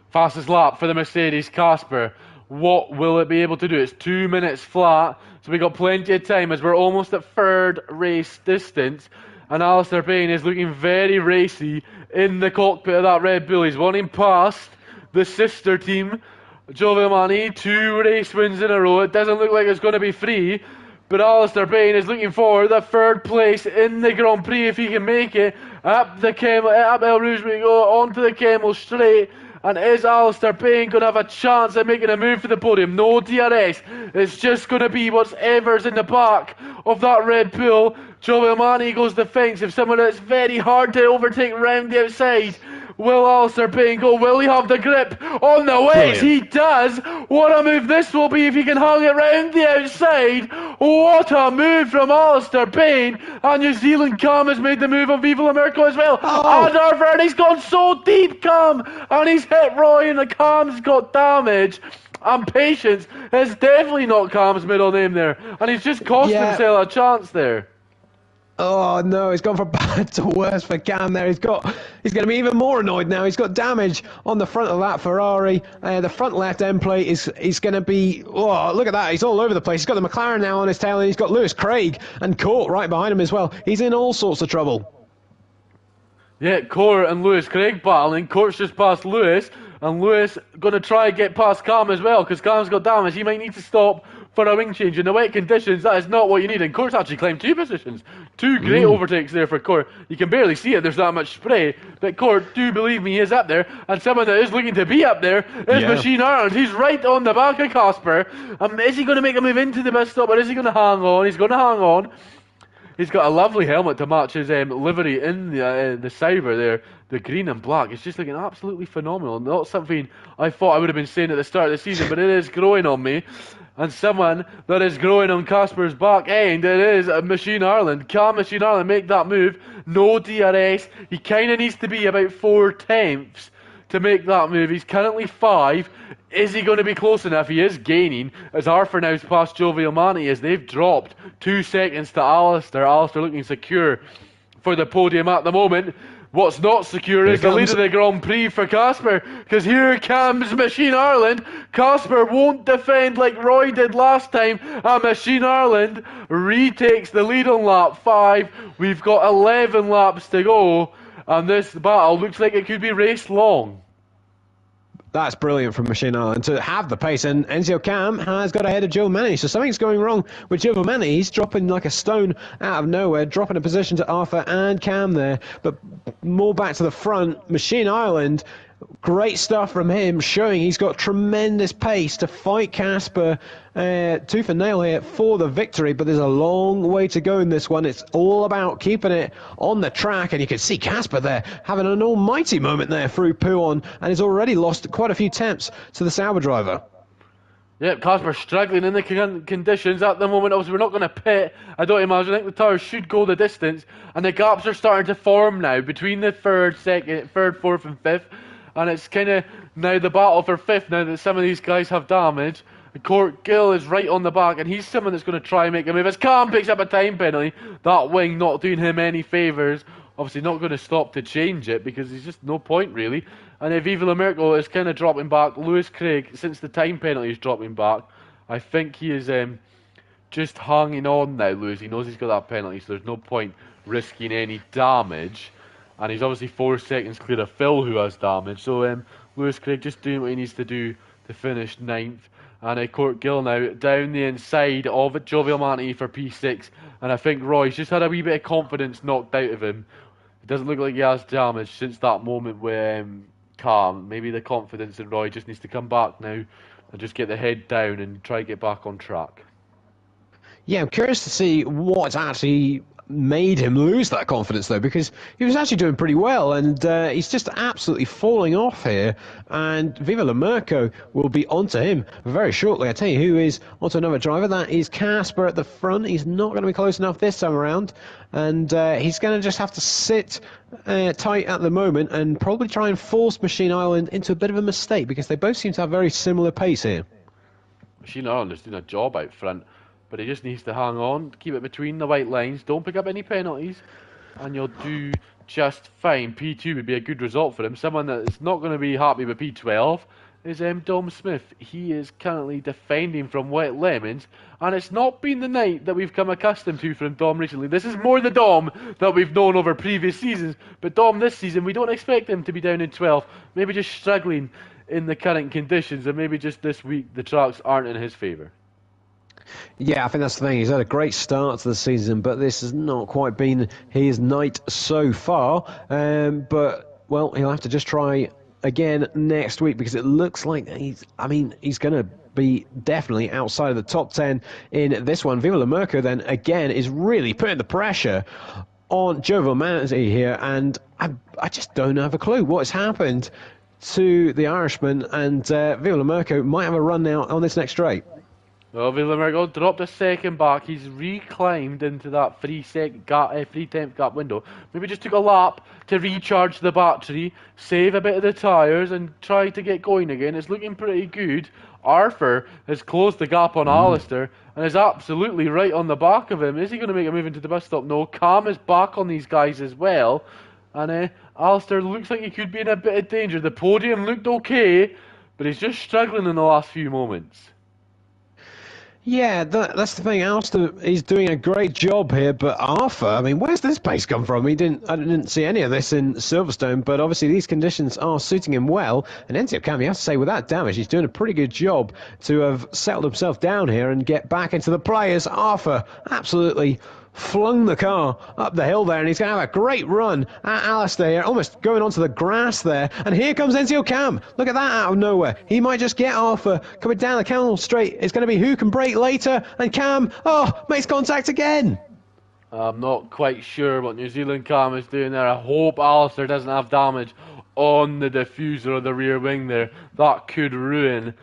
[SPEAKER 1] Fastest lap for the Mercedes, Casper. What will it be able to do? It's 2 minutes flat, so we've got plenty of time as we're almost at third race distance. And Alistair Bain is looking very racy in the cockpit of that Red Bull. He's running past the sister team, Giovamanti. 2 race wins in a row. It doesn't look like it's going to be free, But Alistair Bain is looking for the third place in the Grand Prix if he can make it. Up El Rouge we go, onto the Camel straight. And is Alistair Bain going to have a chance at making a move for the podium? No DRS. It's just going to be whatever's in the back of that Red Bull. Joe Villani goes defensive. Someone that's very hard to overtake round the outside. Will Alistair Bain go? Will he have the grip on the ways? He does. What a move this will be if he can hang it round the outside. What a move from Alistair Bain. And New Zealand Cam has made the move on Viva La Mirko as well. And Arthur, he's gone so deep, Cam. And he's hit Roy and the Cam's got damage. And Patience is definitely not Cam's middle name there. And he's just cost himself a chance there.
[SPEAKER 2] Oh no, it's gone from bad to worse for Cam there. He's going to be even more annoyed now. He's got damage on the front of that Ferrari. The front left end plate is going to be, oh, look at that. He's all over the place. He's got the McLaren now on his tail, and he's got Lewis Craig and Court right behind him as well. He's in all sorts of trouble.
[SPEAKER 1] Yeah, Court and Lewis Craig battling. Court's just past Lewis, and Lewis going to try and get past Cam as well, because Cam's got damage. He might need to stop for a wing change. In the wet conditions, that is not what you need. And Court's actually climbed 2 positions. 2 great overtakes there for Court. You can barely see it, there's that much spray. But Court, do believe me, he is up there. And someone that is looking to be up there is Machine Ireland. He's right on the back of Casper. Is he going to make a move into the bus stop, or is he going to hang on? He's going to hang on. He's got a lovely helmet to match his livery in the cyber there. The green and black. It's just looking absolutely phenomenal. Not something I thought I would have been saying at the start of the season, but it is growing on me. And someone that is growing on Casper's back end, it is Machine Ireland. Can Machine Ireland make that move? No DRS. He kind of needs to be about 4/10 to make that move. He's currently 5. Is he going to be close enough? He is gaining, as Arthur now's past Jovial Manny as they've dropped 2 seconds to Alistair. Alistair looking secure for the podium at the moment. What's not secure is the lead of the Grand Prix for Casper, because here comes Machine Ireland. Casper won't defend like Roy did last time, and Machine Ireland retakes the lead on lap 5. We've got 11 laps to go, and this battle looks like it could be raced long.
[SPEAKER 2] That's brilliant from Machine Ireland to have the pace, and Enzio Cam has got ahead of Joe Manny, so something's going wrong with Joe Manny. He's dropping like a stone out of nowhere, dropping a position to Arthur and Cam there, but more back to the front. Machine Ireland, great stuff from him, showing he's got tremendous pace to fight Casper tooth and nail here for the victory, but there's a long way to go in this one. It's all about keeping it on the track, and you can see Casper there having an almighty moment there through Pouon, and he's already lost quite a few temps to the Sauber driver.
[SPEAKER 1] Yep, Casper struggling in the conditions at the moment. Obviously, we're not going to pit, I don't imagine. I think the tires should go the distance, and the gaps are starting to form now between the third, fourth, and fifth. And it's kind of now the battle for 5th now that some of these guys have damage. Court Gill is right on the back, and he's someone that's going to try and make a move. As Cam picks up a time penalty, that wing not doing him any favours. Obviously not going to stop to change it, because there's just no point really. And if Viva La Mirko is kind of dropping back, Lewis Craig, since the time penalty is dropping back, I think he is just hanging on now, Lewis. He knows he's got that penalty, so there's no point risking any damage. And he's obviously 4 seconds clear of Phil, who has damage. So Lewis Craig just doing what he needs to do to finish 9th. And Court Gill now down the inside of it, Jovial Manty for P6. And I think Roy's just had a wee bit of confidence knocked out of him. It doesn't look like he has damage since that moment with Cam. Maybe the confidence in Roy just needs to come back now and just get the head down and try to get back on track.
[SPEAKER 2] Yeah, I'm curious to see what's actually made him lose that confidence, though, because he was actually doing pretty well, and he's just absolutely falling off here, and Viva La Mirko will be onto him very shortly. I tell you who is onto another driver. That is Casper at the front. He's not going to be close enough this time around, and he's going to just have to sit tight at the moment and probably try and force Machine Ireland into a bit of a mistake, because they both seem to have very similar pace here.
[SPEAKER 1] Machine Ireland is doing a job out front, but he just needs to hang on, keep it between the white lines, don't pick up any penalties, and you'll do just fine. P2 would be a good result for him. Someone that is not going to be happy with P12 is Dom Smith. He is currently defending from wet lemons, and it's not been the night that we've come accustomed to from Dom recently. This is more the Dom that we've known over previous seasons, but Dom this season, we don't expect him to be down in 12th, maybe just struggling in the current conditions, and maybe just this week the tracks aren't in his favour.
[SPEAKER 2] Yeah, I think that's the thing. He's had a great start to the season, but this has not quite been his night so far. But, well, he'll have to just try again next week because it looks like he's going to be definitely outside of the top 10 in this one. Viva La Merca, then, again, is really putting the pressure on Joe Manzi here, and I just don't have a clue what has happened to the Irishman, and Viva La Merca might have a run now on this next straight.
[SPEAKER 1] Well, Villamergo dropped a second back. He's reclimbed into that 3 tenth gap window. Maybe just took a lap to recharge the battery, save a bit of the tyres, and try to get going again. It's looking pretty good. Arthur has closed the gap on Alistair and is absolutely right on the back of him. Is he going to make a move into the bus stop? No. Cam is back on these guys as well. And Alistair looks like he could be in a bit of danger. The podium looked okay, but he's just struggling in the last few moments.
[SPEAKER 2] Yeah, that's the thing. Alistair is doing a great job here, but Arthur, I mean, where's this pace come from? I didn't see any of this in Silverstone, but obviously these conditions are suiting him well. And Enzio Cam, you have to say, without damage, he's doing a pretty good job to have settled himself down here and get back into the players. Arthur absolutely flung the car up the hill there, and he's going to have a great run at Alistair here, almost going onto the grass there. And here comes Enzio Cam. Look at that out of nowhere. He might just get Arthur coming down the Camel Straight. It's going to be who can brake later, and Cam, makes contact again.
[SPEAKER 1] I'm not quite sure what New Zealand Cam is doing there. I hope Alistair doesn't have damage on the diffuser or the rear wing there. That could ruin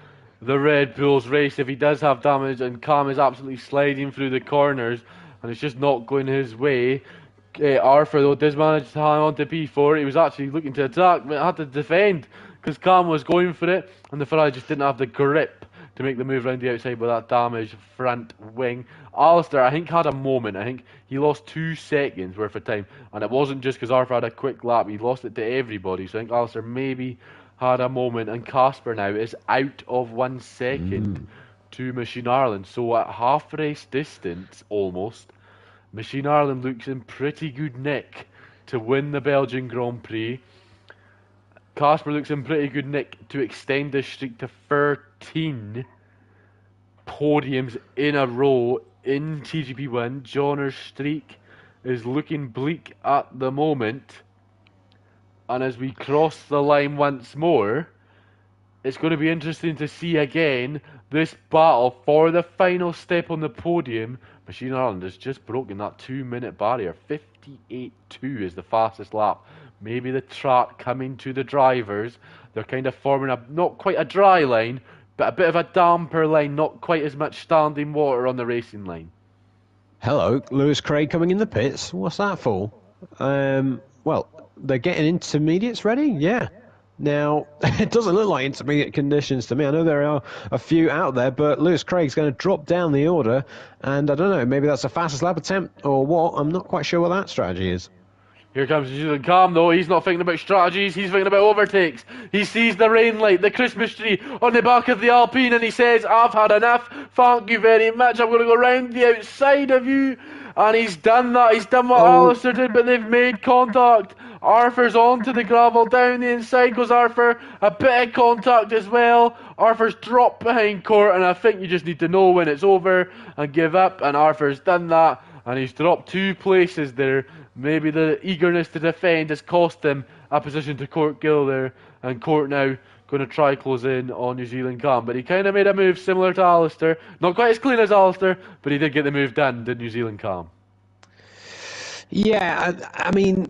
[SPEAKER 1] the Red Bull's race if he does have damage, and Cam is absolutely sliding through the corners and it's just not going his way. Arthur, though, does manage to hang on to P4. He was actually looking to attack, but had to defend because Cam was going for it, and the Ferrari just didn't have the grip to make the move around the outside with that damaged front wing. Alistair, I think, had a moment. I think he lost 2 seconds worth of time, and it wasn't just because Arthur had a quick lap. He lost it to everybody, so I think Alistair maybe had a moment, and Casper now is out of 1 second to Machine Ireland. So at half race distance, almost, Machine Ireland looks in pretty good nick to win the Belgian Grand Prix. Casper looks in pretty good nick to extend this streak to 13 podiums in a row in TGP1. Johnner's streak is looking bleak at the moment. And as we cross the line once more, it's going to be interesting to see again this battle for the final step on the podium. Machine Ireland has just broken that 2-minute barrier. 58.2 is the fastest lap. Maybe the track coming to the drivers. They're kind of forming a, not quite a dry line, but a bit of a damper line, not quite as much standing water on the racing line.
[SPEAKER 2] Hello, Lewis Craig coming in the pits. What's that for? Well, they're getting intermediates ready? Yeah. Now, it doesn't look like intermediate conditions to me. I know there are a few out there, but Lewis Craig's going to drop down the order, and I don't know, maybe that's a fastest lap attempt or what. I'm not quite sure what that strategy is.
[SPEAKER 1] Here comes New Zealand Cam, though. He's not thinking about strategies, he's thinking about overtakes. He sees the rain light, the Christmas tree on the back of the Alpine, and he says, I've had enough, thank you very much, I'm going to go round the outside of you. And he's done that, he's done what Alistair did, but they've made contact. Arthur's onto the gravel, down the inside goes Arthur, a bit of contact as well. Arthur's dropped behind Court, and I think you just need to know when it's over and give up, and Arthur's done that, and he's dropped 2 places there. Maybe the eagerness to defend has cost him a position to Court Gill there, and Court now going to try close in on New Zealand Cam. But he kind of made a move similar to Alistair. Not quite as clean as Alistair, but he did get the move done, did New Zealand Cam.
[SPEAKER 2] Yeah, I mean,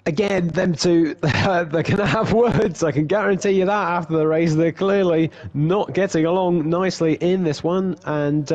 [SPEAKER 2] again, them two, they're going to have words. I can guarantee you that after the race. They're clearly not getting along nicely in this one. And,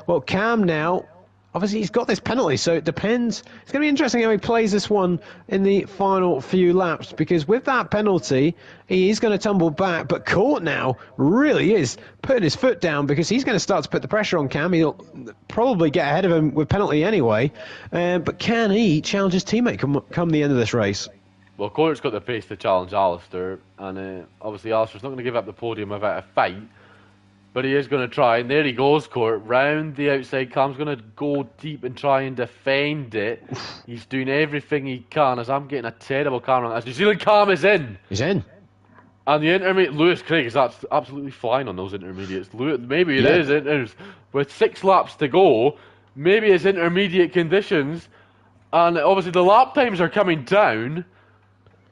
[SPEAKER 2] well, Cam now, obviously he's got this penalty, so it depends. It's going to be interesting how he plays this one in the final few laps, because with that penalty, he is going to tumble back. But Court now really is putting his foot down, because he's going to start to put the pressure on Cam. He'll probably get ahead of him with penalty anyway. But can he challenge his teammate come the end of this race?
[SPEAKER 1] Well, Court's got the pace to challenge Alistair, and obviously Alistair's not going to give up the podium without a fight. But he is going to try, and there he goes, Court, round the outside. Cam's going to go deep and try and defend it. He's doing everything he can, as I'm getting a terrible camera. As New Zealand Cam is in.
[SPEAKER 2] He's in.
[SPEAKER 1] And the intermediate, Lewis Craig is absolutely flying on those intermediates. Maybe it
[SPEAKER 2] Yeah.
[SPEAKER 1] is inters with 6 laps to go. Maybe it's intermediate conditions, and obviously the lap times are coming down.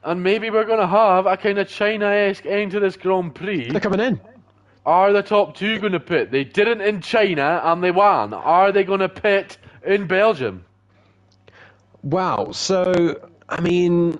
[SPEAKER 1] And maybe we're going to have a kind of China-esque end to this Grand
[SPEAKER 2] They're
[SPEAKER 1] Prix.
[SPEAKER 2] coming in.
[SPEAKER 1] Are the top two going to pit? They didn't in China and they won. Are they going to pit in Belgium?
[SPEAKER 2] Wow. So, I mean,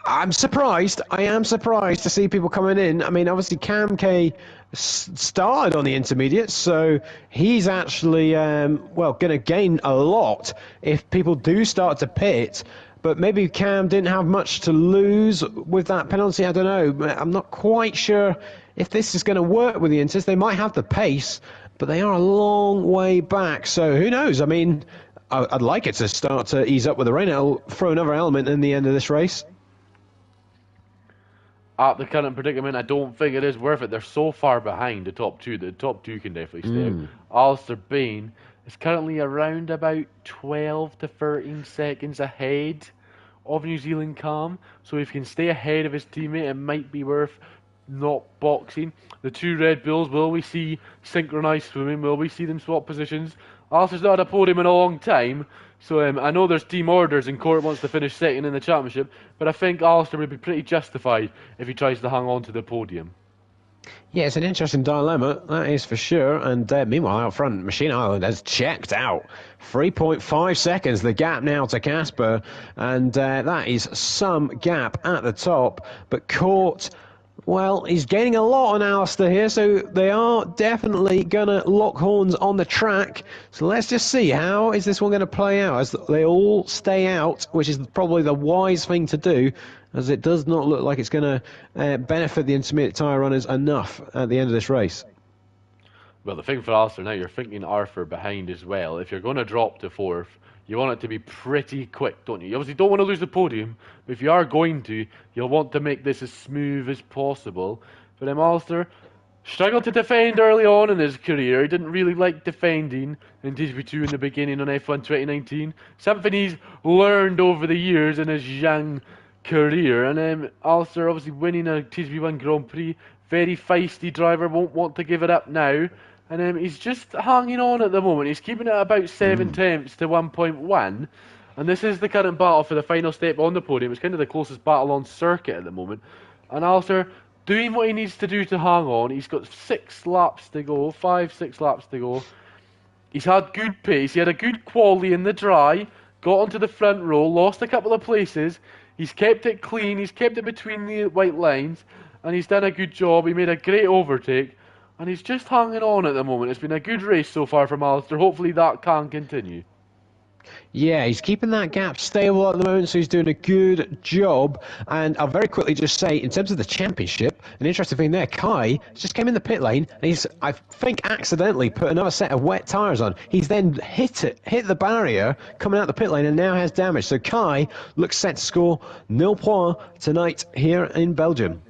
[SPEAKER 2] I'm surprised. I am surprised to see people coming in. I mean, obviously, Cam K started on the intermediates, so he's actually, well, going to gain a lot if people do start to pit. But maybe Cam didn't have much to lose with that penalty. I don't know. I'm not quite sure if this is going to work with the Inters. They might have the pace, but they are a long way back. So who knows? I mean, I'd like it to start to ease up with the rain. It'll throw another element in the end of this race.
[SPEAKER 1] At the current predicament, I don't think it is worth it. They're so far behind the top two. The top two can definitely stay out. Alistair Bain is currently around about 12 to 13 seconds ahead of New Zealand Calm. So if he can stay ahead of his teammate, it might be worth not boxing. The two Red Bulls, will we see synchronised swimming? Will we see them swap positions? Alistair's not had a podium in a long time, so I know there's team orders and Court wants to finish second in the championship, but I think Alistair would be pretty justified if he tries to hang on to the podium.
[SPEAKER 2] Yeah, it's an interesting dilemma, that is for sure. And meanwhile, out front, Machine Island has checked out. 3.5 seconds, the gap now to Casper. And that is some gap at the top. But Court, well, he's gaining a lot on Alistair here, so they are definitely going to lock horns on the track. So let's just see, how is this one going to play out as they all stay out, which is probably the wise thing to do, as it does not look like it's going to benefit the intermediate tyre runners enough at the end of this race.
[SPEAKER 1] Well, the thing for Alistair now, you're thinking Arthur behind as well. If you're going to drop to fourth, you want it to be pretty quick, don't you? You obviously don't want to lose the podium, but if you are going to, you'll want to make this as smooth as possible. But Alistair struggled to defend early on in his career. He didn't really like defending in TGP2 in the beginning on F1 2019. Something he's learned over the years in his young career. And Alistair obviously winning a TGP1 Grand Prix. Very feisty driver, won't want to give it up now. And he's just hanging on at the moment. He's keeping it about 7 tenths to 1.1. And this is the current battle for the final step on the podium. It's kind of the closest battle on circuit at the moment. And Alistair doing what he needs to do to hang on. He's got 6 laps to go, 5-6 laps to go. He's had good pace. He had a good quali in the dry. Got onto the front row, lost a couple of places. He's kept it clean. He's kept it between the white lines. And he's done a good job. He made a great overtake. And he's just hanging on at the moment. It's been a good race so far from Alistair. Hopefully that can continue.
[SPEAKER 2] Yeah, he's keeping that gap stable at the moment, so he's doing a good job. And I'll very quickly just say, in terms of the championship, an interesting thing there, Kai just came in the pit lane, and he's, I think, accidentally put another set of wet tyres on. He's then hit the barrier, coming out the pit lane, and now has damage. So Kai looks set to score 0 points tonight here in Belgium.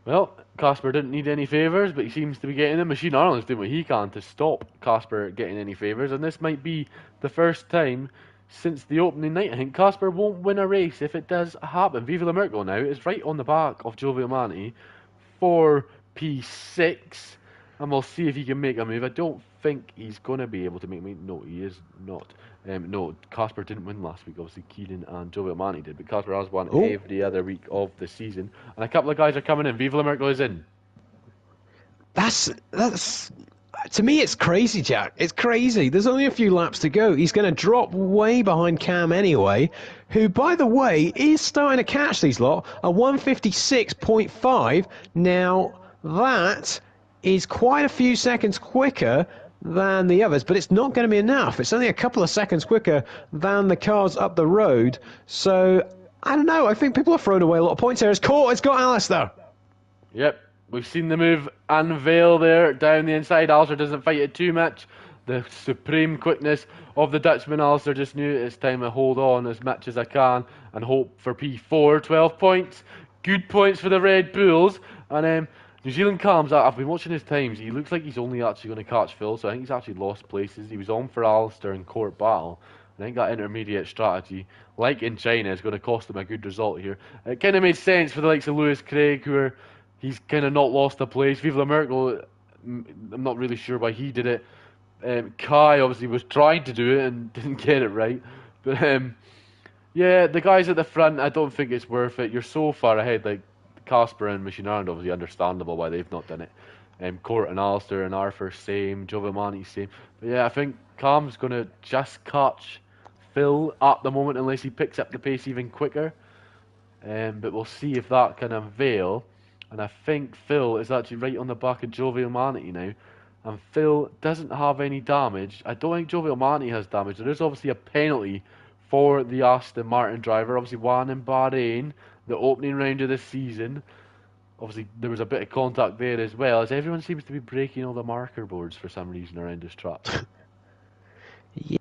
[SPEAKER 1] Well, Casper didn't need any favours, but he seems to be getting them. Machine Ireland's doing what he can to stop Casper getting any favours, and this might be the first time since the opening night. I think Casper won't win a race if it does happen. Viva la Merkel now is right on the back of Joe Viamani for P6, and we'll see if he can make a move. I don't think he's going to be able to make a move. No, he is not. No, Casper didn't win last week. Obviously, Keenan and Joe Viamani did, but Casper has won every other week of the season. And a couple of guys are coming in. Viva la Merkel is in.
[SPEAKER 2] That's to me, it's crazy, Jack. It's crazy. There's only a few laps to go. He's going to drop way behind Cam anyway, who, by the way, is starting to catch these lot. A 156.5. Now, that is quite a few seconds quicker than the others, but it's not going to be enough. It's only a couple of seconds quicker than the cars up the road. So, I don't know. I think people are throwing away a lot of points here. It's got Alistair.
[SPEAKER 1] Yep. We've seen the move unveil there down the inside. Alistair doesn't fight it too much. The supreme quickness of the Dutchman. Alistair just knew it's time to hold on as much as I can and hope for P4. 12 points. Good points for the Red Bulls. And New Zealand Calms, I've been watching his times. He looks like he's only actually going to catch Phil, so I think he's actually lost places. He was on for Alistair in court battle. I think that intermediate strategy, like in China, is going to cost them a good result here. It kind of made sense for the likes of Lewis Craig, he's kind of not lost a place. Vive la Merkel, I'm not really sure why he did it. Kai obviously was trying to do it and didn't get it right. But yeah, the guys at the front, I don't think it's worth it. You're so far ahead. Like Casper and Machine Ireland, obviously understandable why they've not done it. Court and Alistair and Arthur same, Giovanni same. But yeah, I think Cam's gonna just catch Phil at the moment unless he picks up the pace even quicker. But we'll see if that can avail. And I think Phil is actually right on the back of Jovial Manatee now. And Phil doesn't have any damage. I don't think Jovial Manatee has damage. There is obviously a penalty for the Aston Martin driver. Obviously one in Bahrain, the opening round of the season. Obviously there was a bit of contact there as well, as everyone seems to be breaking all the marker boards for some reason around this track.
[SPEAKER 2] Yeah.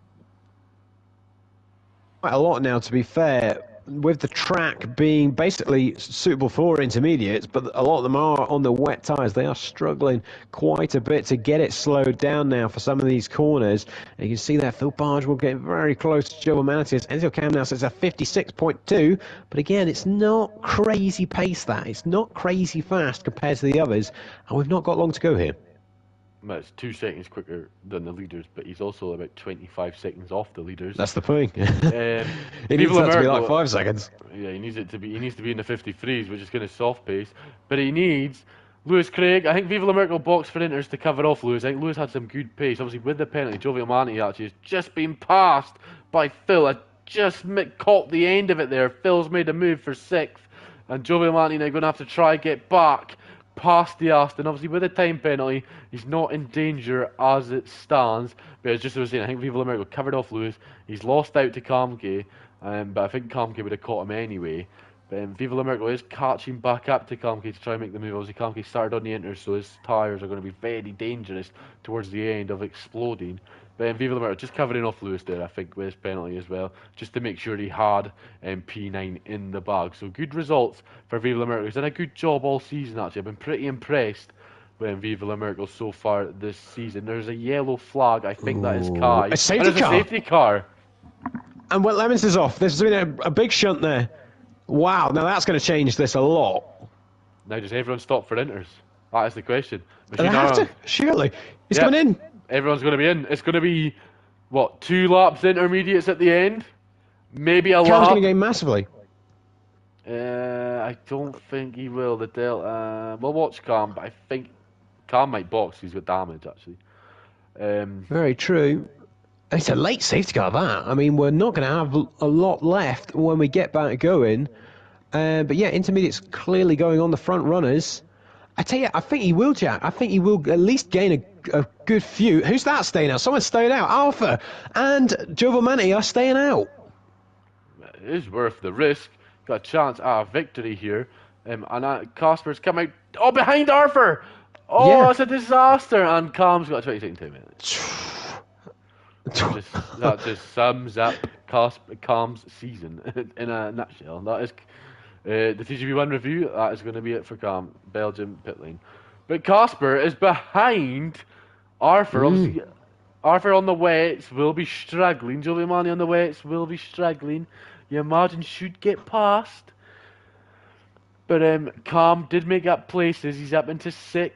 [SPEAKER 2] Quite a lot now, to be fair, with the track being basically suitable for intermediates, but a lot of them are on the wet tyres. They are struggling quite a bit to get it slowed down now for some of these corners. And you can see that Phil Barge will get very close to Joe Manatee. Enzo Cam now says a 56.2, but again, it's not crazy pace that. It's not crazy fast compared to the others, and we've not got long to go here.
[SPEAKER 1] Well, it's 2 seconds quicker than the leaders, but he's also about 25 seconds off the leaders.
[SPEAKER 2] That's the point. It
[SPEAKER 1] needs
[SPEAKER 2] that to be like 5 seconds.
[SPEAKER 1] Yeah, he needs to be in the 53s, which is kind of soft pace. But he needs Lewis Craig. I think Viva La Merkel boxed for Inters to cover off Lewis. I think Lewis had some good pace. Obviously, with the penalty, Jovial Manatee actually has just been passed by Phil. I just caught the end of it there. Phil's made a move for 6th, and Jovial Manatee now going to have to try get back past the Aston. Obviously, with a time penalty, he's not in danger as it stands. But as just as I was saying, I think Viva La Merkel covered off Lewis. He's lost out to Kamke, but I think Kamke would have caught him anyway. But Viva La Merkel is catching back up to Kamke to try and make the move. Obviously, Kamke started on the Inter, so his tyres are going to be very dangerous towards the end of exploding. But Viva La Merkel just covering off Lewis there, I think, with his penalty as well, just to make sure he had P9 in the bag. So good results for Viva La Merkel. He's done a good job all season, actually. I've been pretty impressed with Viva La Merkel so far this season. There's a yellow flag, I think that is Kai.
[SPEAKER 2] A safety car.
[SPEAKER 1] A safety car.
[SPEAKER 2] And Wet Lemons is off. There's been a big shunt there. Wow, now that's going to change this a lot.
[SPEAKER 1] Now does everyone stop for Inters? That is the question.
[SPEAKER 2] They have to, surely. He's coming in.
[SPEAKER 1] Everyone's going to be in. It's going to be, what, 2 laps intermediates at the end? Maybe a lap.
[SPEAKER 2] Car's going to gain massively.
[SPEAKER 1] I don't think he will. The Delta. We'll watch Cam, but I think Cam might box. He's got damage, actually.
[SPEAKER 2] Very true. It's a late safety car, that. I mean, we're not going to have a lot left when we get back going. But yeah, intermediates clearly going on the front runners. I tell you, I think he will, Jack. I think he will at least gain a good few. Who's that staying out? Someone's staying out. Alpha and Jovial Manatee are staying out.
[SPEAKER 1] It is worth the risk. Got a chance at a victory here. And Casper's come out. Oh, behind Arthur! Oh, yeah. It's a disaster. And Cam's got a 20-second time in. That just sums up Cam's season in a nutshell. That is the TGP1 review. That is going to be it for Cam. Belgium pit lane. But Casper is behind Arthur. Obviously, Arthur on the wets will be struggling. Jovial Manatee on the wets will be struggling. You imagine should get past. But Cam did make up places. He's up into 6th,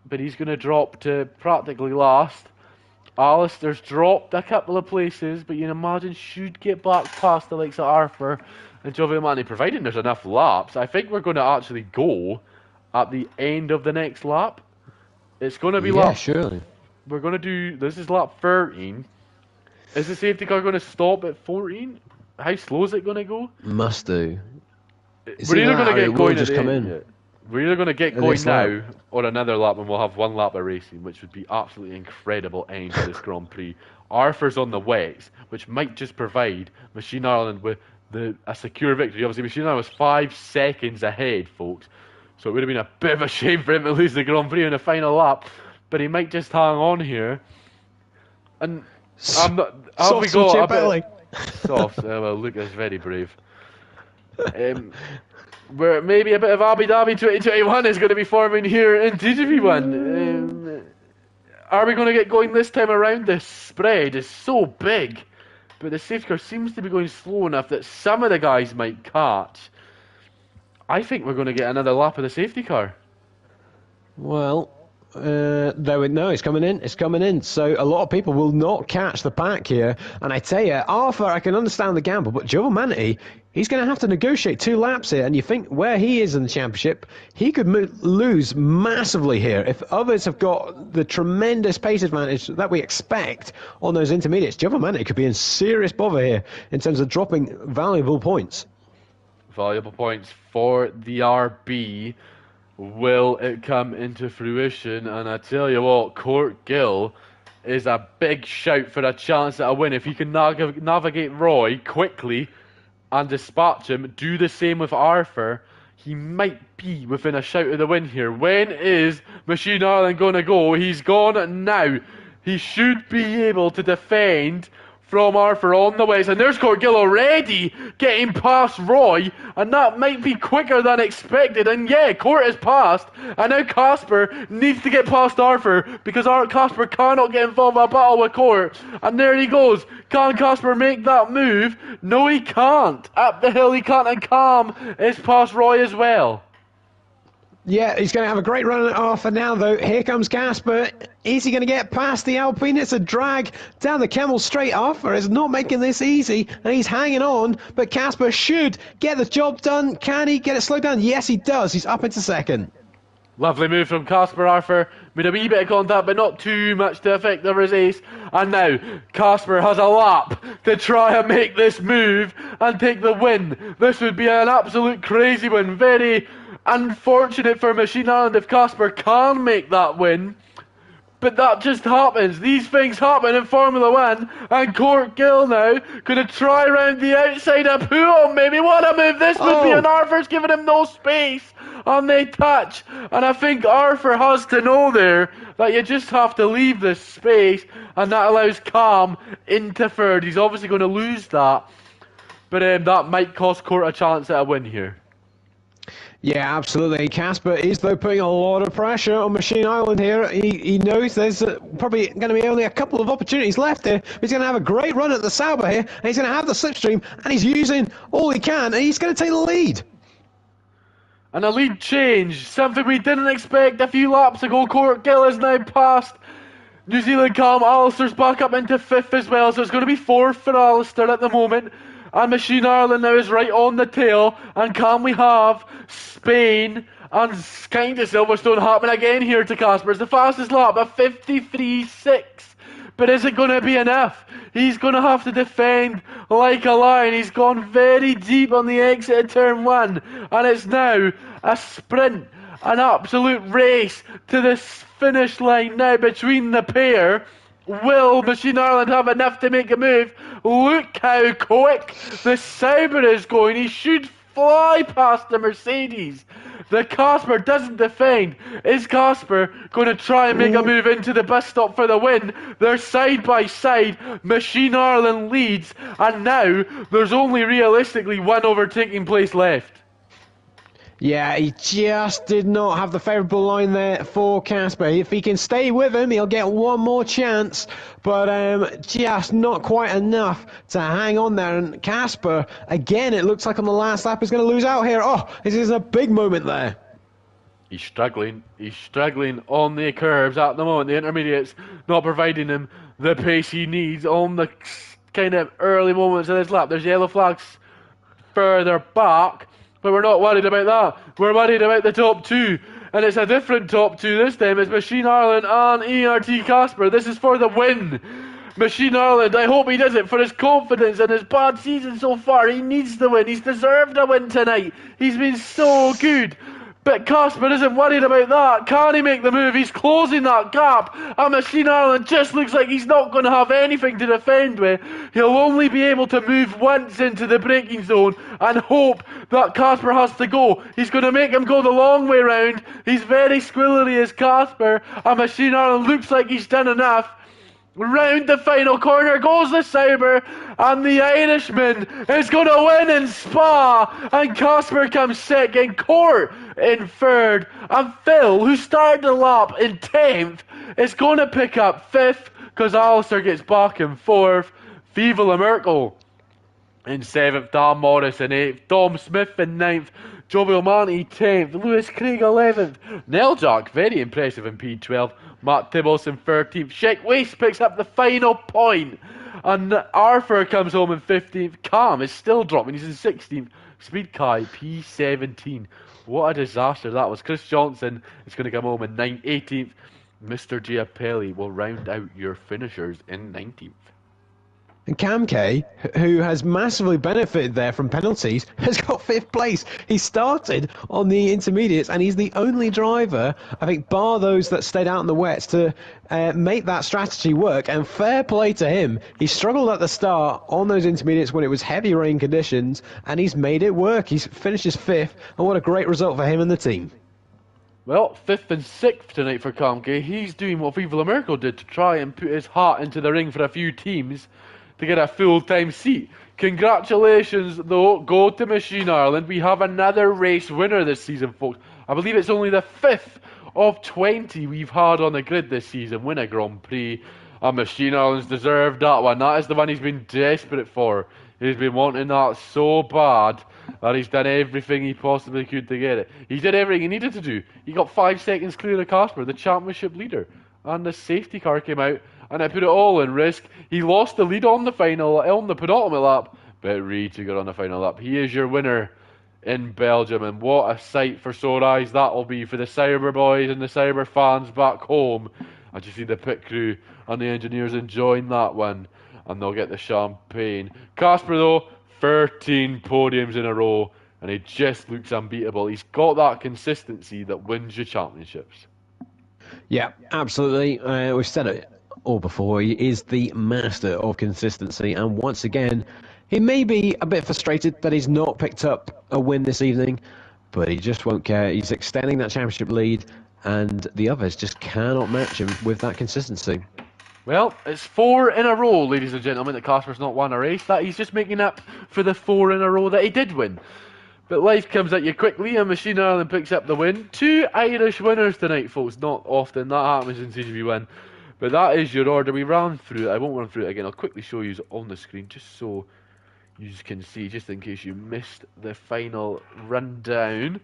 [SPEAKER 1] but he's going to drop to practically last. Alistair's dropped a couple of places, but you can imagine should get back past the likes of Arthur and Jovial Manatee, providing there's enough laps. I think we're going to actually go at the end of the next lap. It's going to be lap.
[SPEAKER 2] Yeah, surely.
[SPEAKER 1] We're going to do. This is lap 13. Is the safety car going to stop at 14? How slow is it going to go?
[SPEAKER 2] Must do.
[SPEAKER 1] We're either going to get going
[SPEAKER 2] just come in.
[SPEAKER 1] Yeah. We're either going to get going now or another lap, and we'll have 1 lap of racing, which would be absolutely incredible end to this Grand Prix. Arthur's on the wets, which might just provide Machine Ireland with a secure victory. Obviously, Machine Ireland was 5 seconds ahead, folks, so it would have been a bit of a shame for him to lose the Grand Prix in the final lap, but he might just hang on here. And I'm not. Have we got a bit soft? Well, Luke is very brave. Where maybe a bit of Abu Dhabi 2021 is going to be forming here in TGP1. Are we going to get going this time around? The spread is so big. but the safety car seems to be going slow enough that some of the guys might catch. I think we're going to get another lap of the safety car.
[SPEAKER 2] Well, there we no, it's coming in. It's coming in. So a lot of people will not catch the pack here. And I tell you, Arthur, I can understand the gamble, but Giovanni, he's going to have to negotiate 2 laps here. And you think where he is in the championship, he could lose massively here. If others have got the tremendous pace advantage that we expect on those intermediates, Giovanni could be in serious bother here in terms of dropping valuable points.
[SPEAKER 1] Valuable points for the RB. Will it come into fruition? And I tell you what, Court Gill is a big shout for a chance at a win. If he can navigate Roy quickly and dispatch him, do the same with Arthur, he might be within a shout of the win here. When is Machine Ireland going to go? He's gone now. He should be able to defend from Arthur on the west, and there's Court Gill already getting past Roy, and that might be quicker than expected. And yeah, Court is passed, and now Casper needs to get past Arthur because Casper cannot get involved in a battle with Court. And there he goes. Can Casper make that move? No, he can't. Up the hill he can't, and Cam is past Roy as well.
[SPEAKER 2] Yeah, he's going to have a great run at Arthur now, though. Here comes Casper. Is he going to get past the Alpine? It's a drag down the Camel Straight. Arthur is not making this easy, and he's hanging on, but Casper should get the job done. Can he get it slowed down? Yes, he does. He's up into second.
[SPEAKER 1] Lovely move from Casper. Arthur made a wee bit of contact, but not too much to affect the race. And now Casper has a lap to try and make this move and take the win. This would be an absolute crazy win. Very unfortunate for Machine Island if Casper can make that win. But that just happens. These things happen in Formula 1. And Court Gill now going to try around the outside of Pool. Maybe what a move this would be. And Arthur's giving him no space. And they touch. And I think Arthur has to know there that you just have to leave this space. And that allows Cam into third. He's obviously going to lose that. But that might cost Court a chance at a win here.
[SPEAKER 2] Yeah, absolutely. Casper is, though, putting a lot of pressure on Machine Island here. He knows there's probably going to be only a couple of opportunities left here. He's going to have a great run at the Sauber here, and he's going to have the slipstream, and he's using all he can, and he's going to take the lead.
[SPEAKER 1] And a lead change, something we didn't expect a few laps ago. Court Gill is now past New Zealand Cam. Alistair's back up into fifth as well, so it's going to be fourth for Alistair at the moment. And Machine Ireland now is right on the tail. And can we have Spain and kind of Silverstone happen again here to Casper? It's the fastest lap, a 53.6. But is it going to be enough? He's going to have to defend like a lion. He's gone very deep on the exit of turn 1. And it's now a sprint, an absolute race to the finish line now between the pair. Will Machine Ireland have enough to make a move? Look how quick the Sauber is going. He should fly past the Mercedes. The Casper doesn't defend. Is Casper going to try and make a move into the bus stop for the win? They're side by side. Machine Ireland leads. And now there's only realistically one overtaking place left.
[SPEAKER 2] Yeah, he just did not have the favourable line there for Casper. If he can stay with him, he'll get one more chance, but just not quite enough to hang on there. And Casper, again, it looks like on the last lap, is going to lose out here. Oh, this is a big moment there.
[SPEAKER 1] He's struggling. He's struggling on the curbs at the moment. The intermediates not providing him the pace he needs on the kind of early moments of this lap. There's yellow flags further back. But we're not worried about that. We're worried about the top two. And it's a different top two this time. It's Machine Ireland and ERT Casper. This is for the win. Machine Ireland, I hope he does it for his confidence and his bad season so far. He needs the win. He's deserved a win tonight. He's been so good. But Casper isn't worried about that. Can he make the move? He's closing that gap. And Machine Ireland just looks like he's not going to have anything to defend with. He'll only be able to move once into the braking zone and hope that Casper has to go. He's going to make him go the long way round. He's very squirrely as Casper. And Machine Ireland looks like he's done enough. Round the final corner goes the Sauber, and the Irishman is going to win in Spa, and Casper comes second, Court in third, and Phil, who started the lap in 10th, is going to pick up 5th, because Alistair gets back in 4th. Viva La Merkel in 7th, Dan Morris in 8th, Dom Smith in 9th, Joby O'Mahony 10th, Lewis Craig 11th, Neljak, very impressive in P12, Matt Tibbles in 13th, Sheck Waste picks up the final point, and Arthur comes home in 15th, Cam is still dropping, he's in 16th, Speed Kai P17. What a disaster that was. Chris Johnson is going to come home in 18th. Mr. Giapelli will round out your finishers in 19th.
[SPEAKER 2] And Cam K, who has massively benefited there from penalties, has got 5th place. He started on the intermediates, and he's the only driver, I think, bar those that stayed out in the wets, to make that strategy work. And fair play to him. He struggled at the start on those intermediates when it was heavy rain conditions, and he's made it work. He's finishes 5th, and what a great result for him and the team.
[SPEAKER 1] Well, 5th and 6th tonight for Kamke. He's doing what Viva La Merkel did to try and put his hat into the ring for a few teams to get a full-time seat. Congratulations, though, go to Machine Ireland. We have another race winner this season, folks. I believe it's only the 5th of 20 we've had on the grid this season win a Grand Prix. And Machine Ireland's deserved that one. That is the one he's been desperate for. He's been wanting that so bad that he's done everything he possibly could to get it. He did everything he needed to do. He got 5 seconds clear of Casper, the championship leader. And the safety car came out, and it put it all in risk. He lost the lead on the penultimate lap, but Reed took it on the final lap. He is your winner in Belgium, and what a sight for sore eyes that will be for the Cyber boys and the Cyber fans back home. I just see the pit crew and the engineers enjoying that one, and they'll get the champagne. Casper, though, 13 podiums in a row, and he just looks unbeatable. He's got that consistency that wins you championships.
[SPEAKER 2] Yeah, absolutely. We've said it all before. He is the master of consistency, and once again, he may be a bit frustrated that he's not picked up a win this evening, but he just won't care. He's extending that championship lead, and the others just cannot match him with that consistency.
[SPEAKER 1] Well, it's 4 in a row, ladies and gentlemen, that Casper's not won a race. That he's just making up for the 4 in a row that he did win. But life comes at you quickly, and Machine Ireland picks up the win. 2 Irish winners tonight, folks. Not often that happens in CGP1. But that is your order. We ran through it. I won't run through it again. I'll quickly show you on the screen, just so you can see, just in case you missed the final rundown.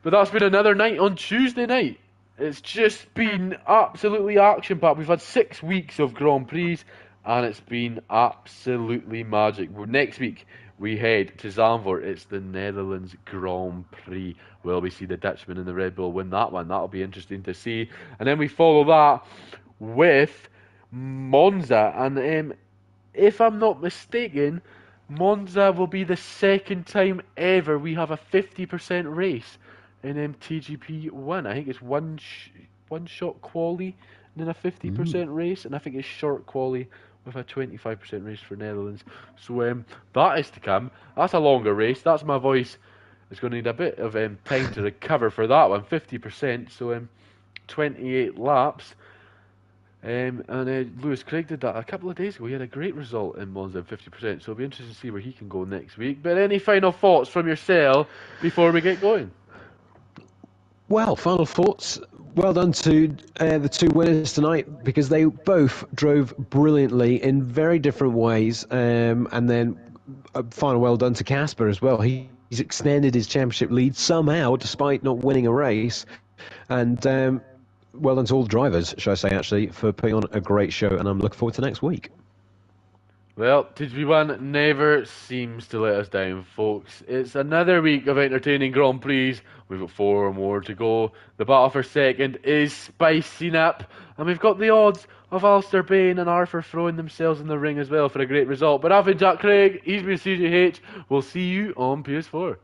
[SPEAKER 1] But that's been another night on Tuesday night. It's just been absolutely action-packed. We've had 6 weeks of Grand Prix, and it's been absolutely magic. Next week, we head to Zandvoort. It's the Netherlands Grand Prix. Will we see the Dutchman and the Red Bull win that one? That'll be interesting to see. And then we follow that with Monza. And if I'm not mistaken, Monza will be the second time ever we have a 50% race in MTGP1. I think it's one shot quali and then a 50% race, and I think it's short quali with a 25% race for Netherlands. So that is to come. That's a longer race. That's my voice. It's going to need a bit of time to recover for that one. 50%, so 28 laps. And Lewis Craig did that a couple of days ago. He had a great result in Monza, 50%. So it'll be interesting to see where he can go next week. But any final thoughts from yourself before we get going?
[SPEAKER 2] Well, final thoughts. Well done to the 2 winners tonight, because they both drove brilliantly in very different ways. And then a final well done to Casper as well. He's extended his championship lead somehow, despite not winning a race. And well done to all the drivers, should I say, actually, for putting on a great show. And I'm looking forward to next week.
[SPEAKER 1] Well, TGP1 never seems to let us down, folks. It's another week of entertaining Grand Prix. We've got 4 more to go. The battle for second is spicing up. And we've got the odds of Alistair Bain and Arthur throwing themselves in the ring as well for a great result. But I've been Jack Craig. He's been CGH. We'll see you on PS4.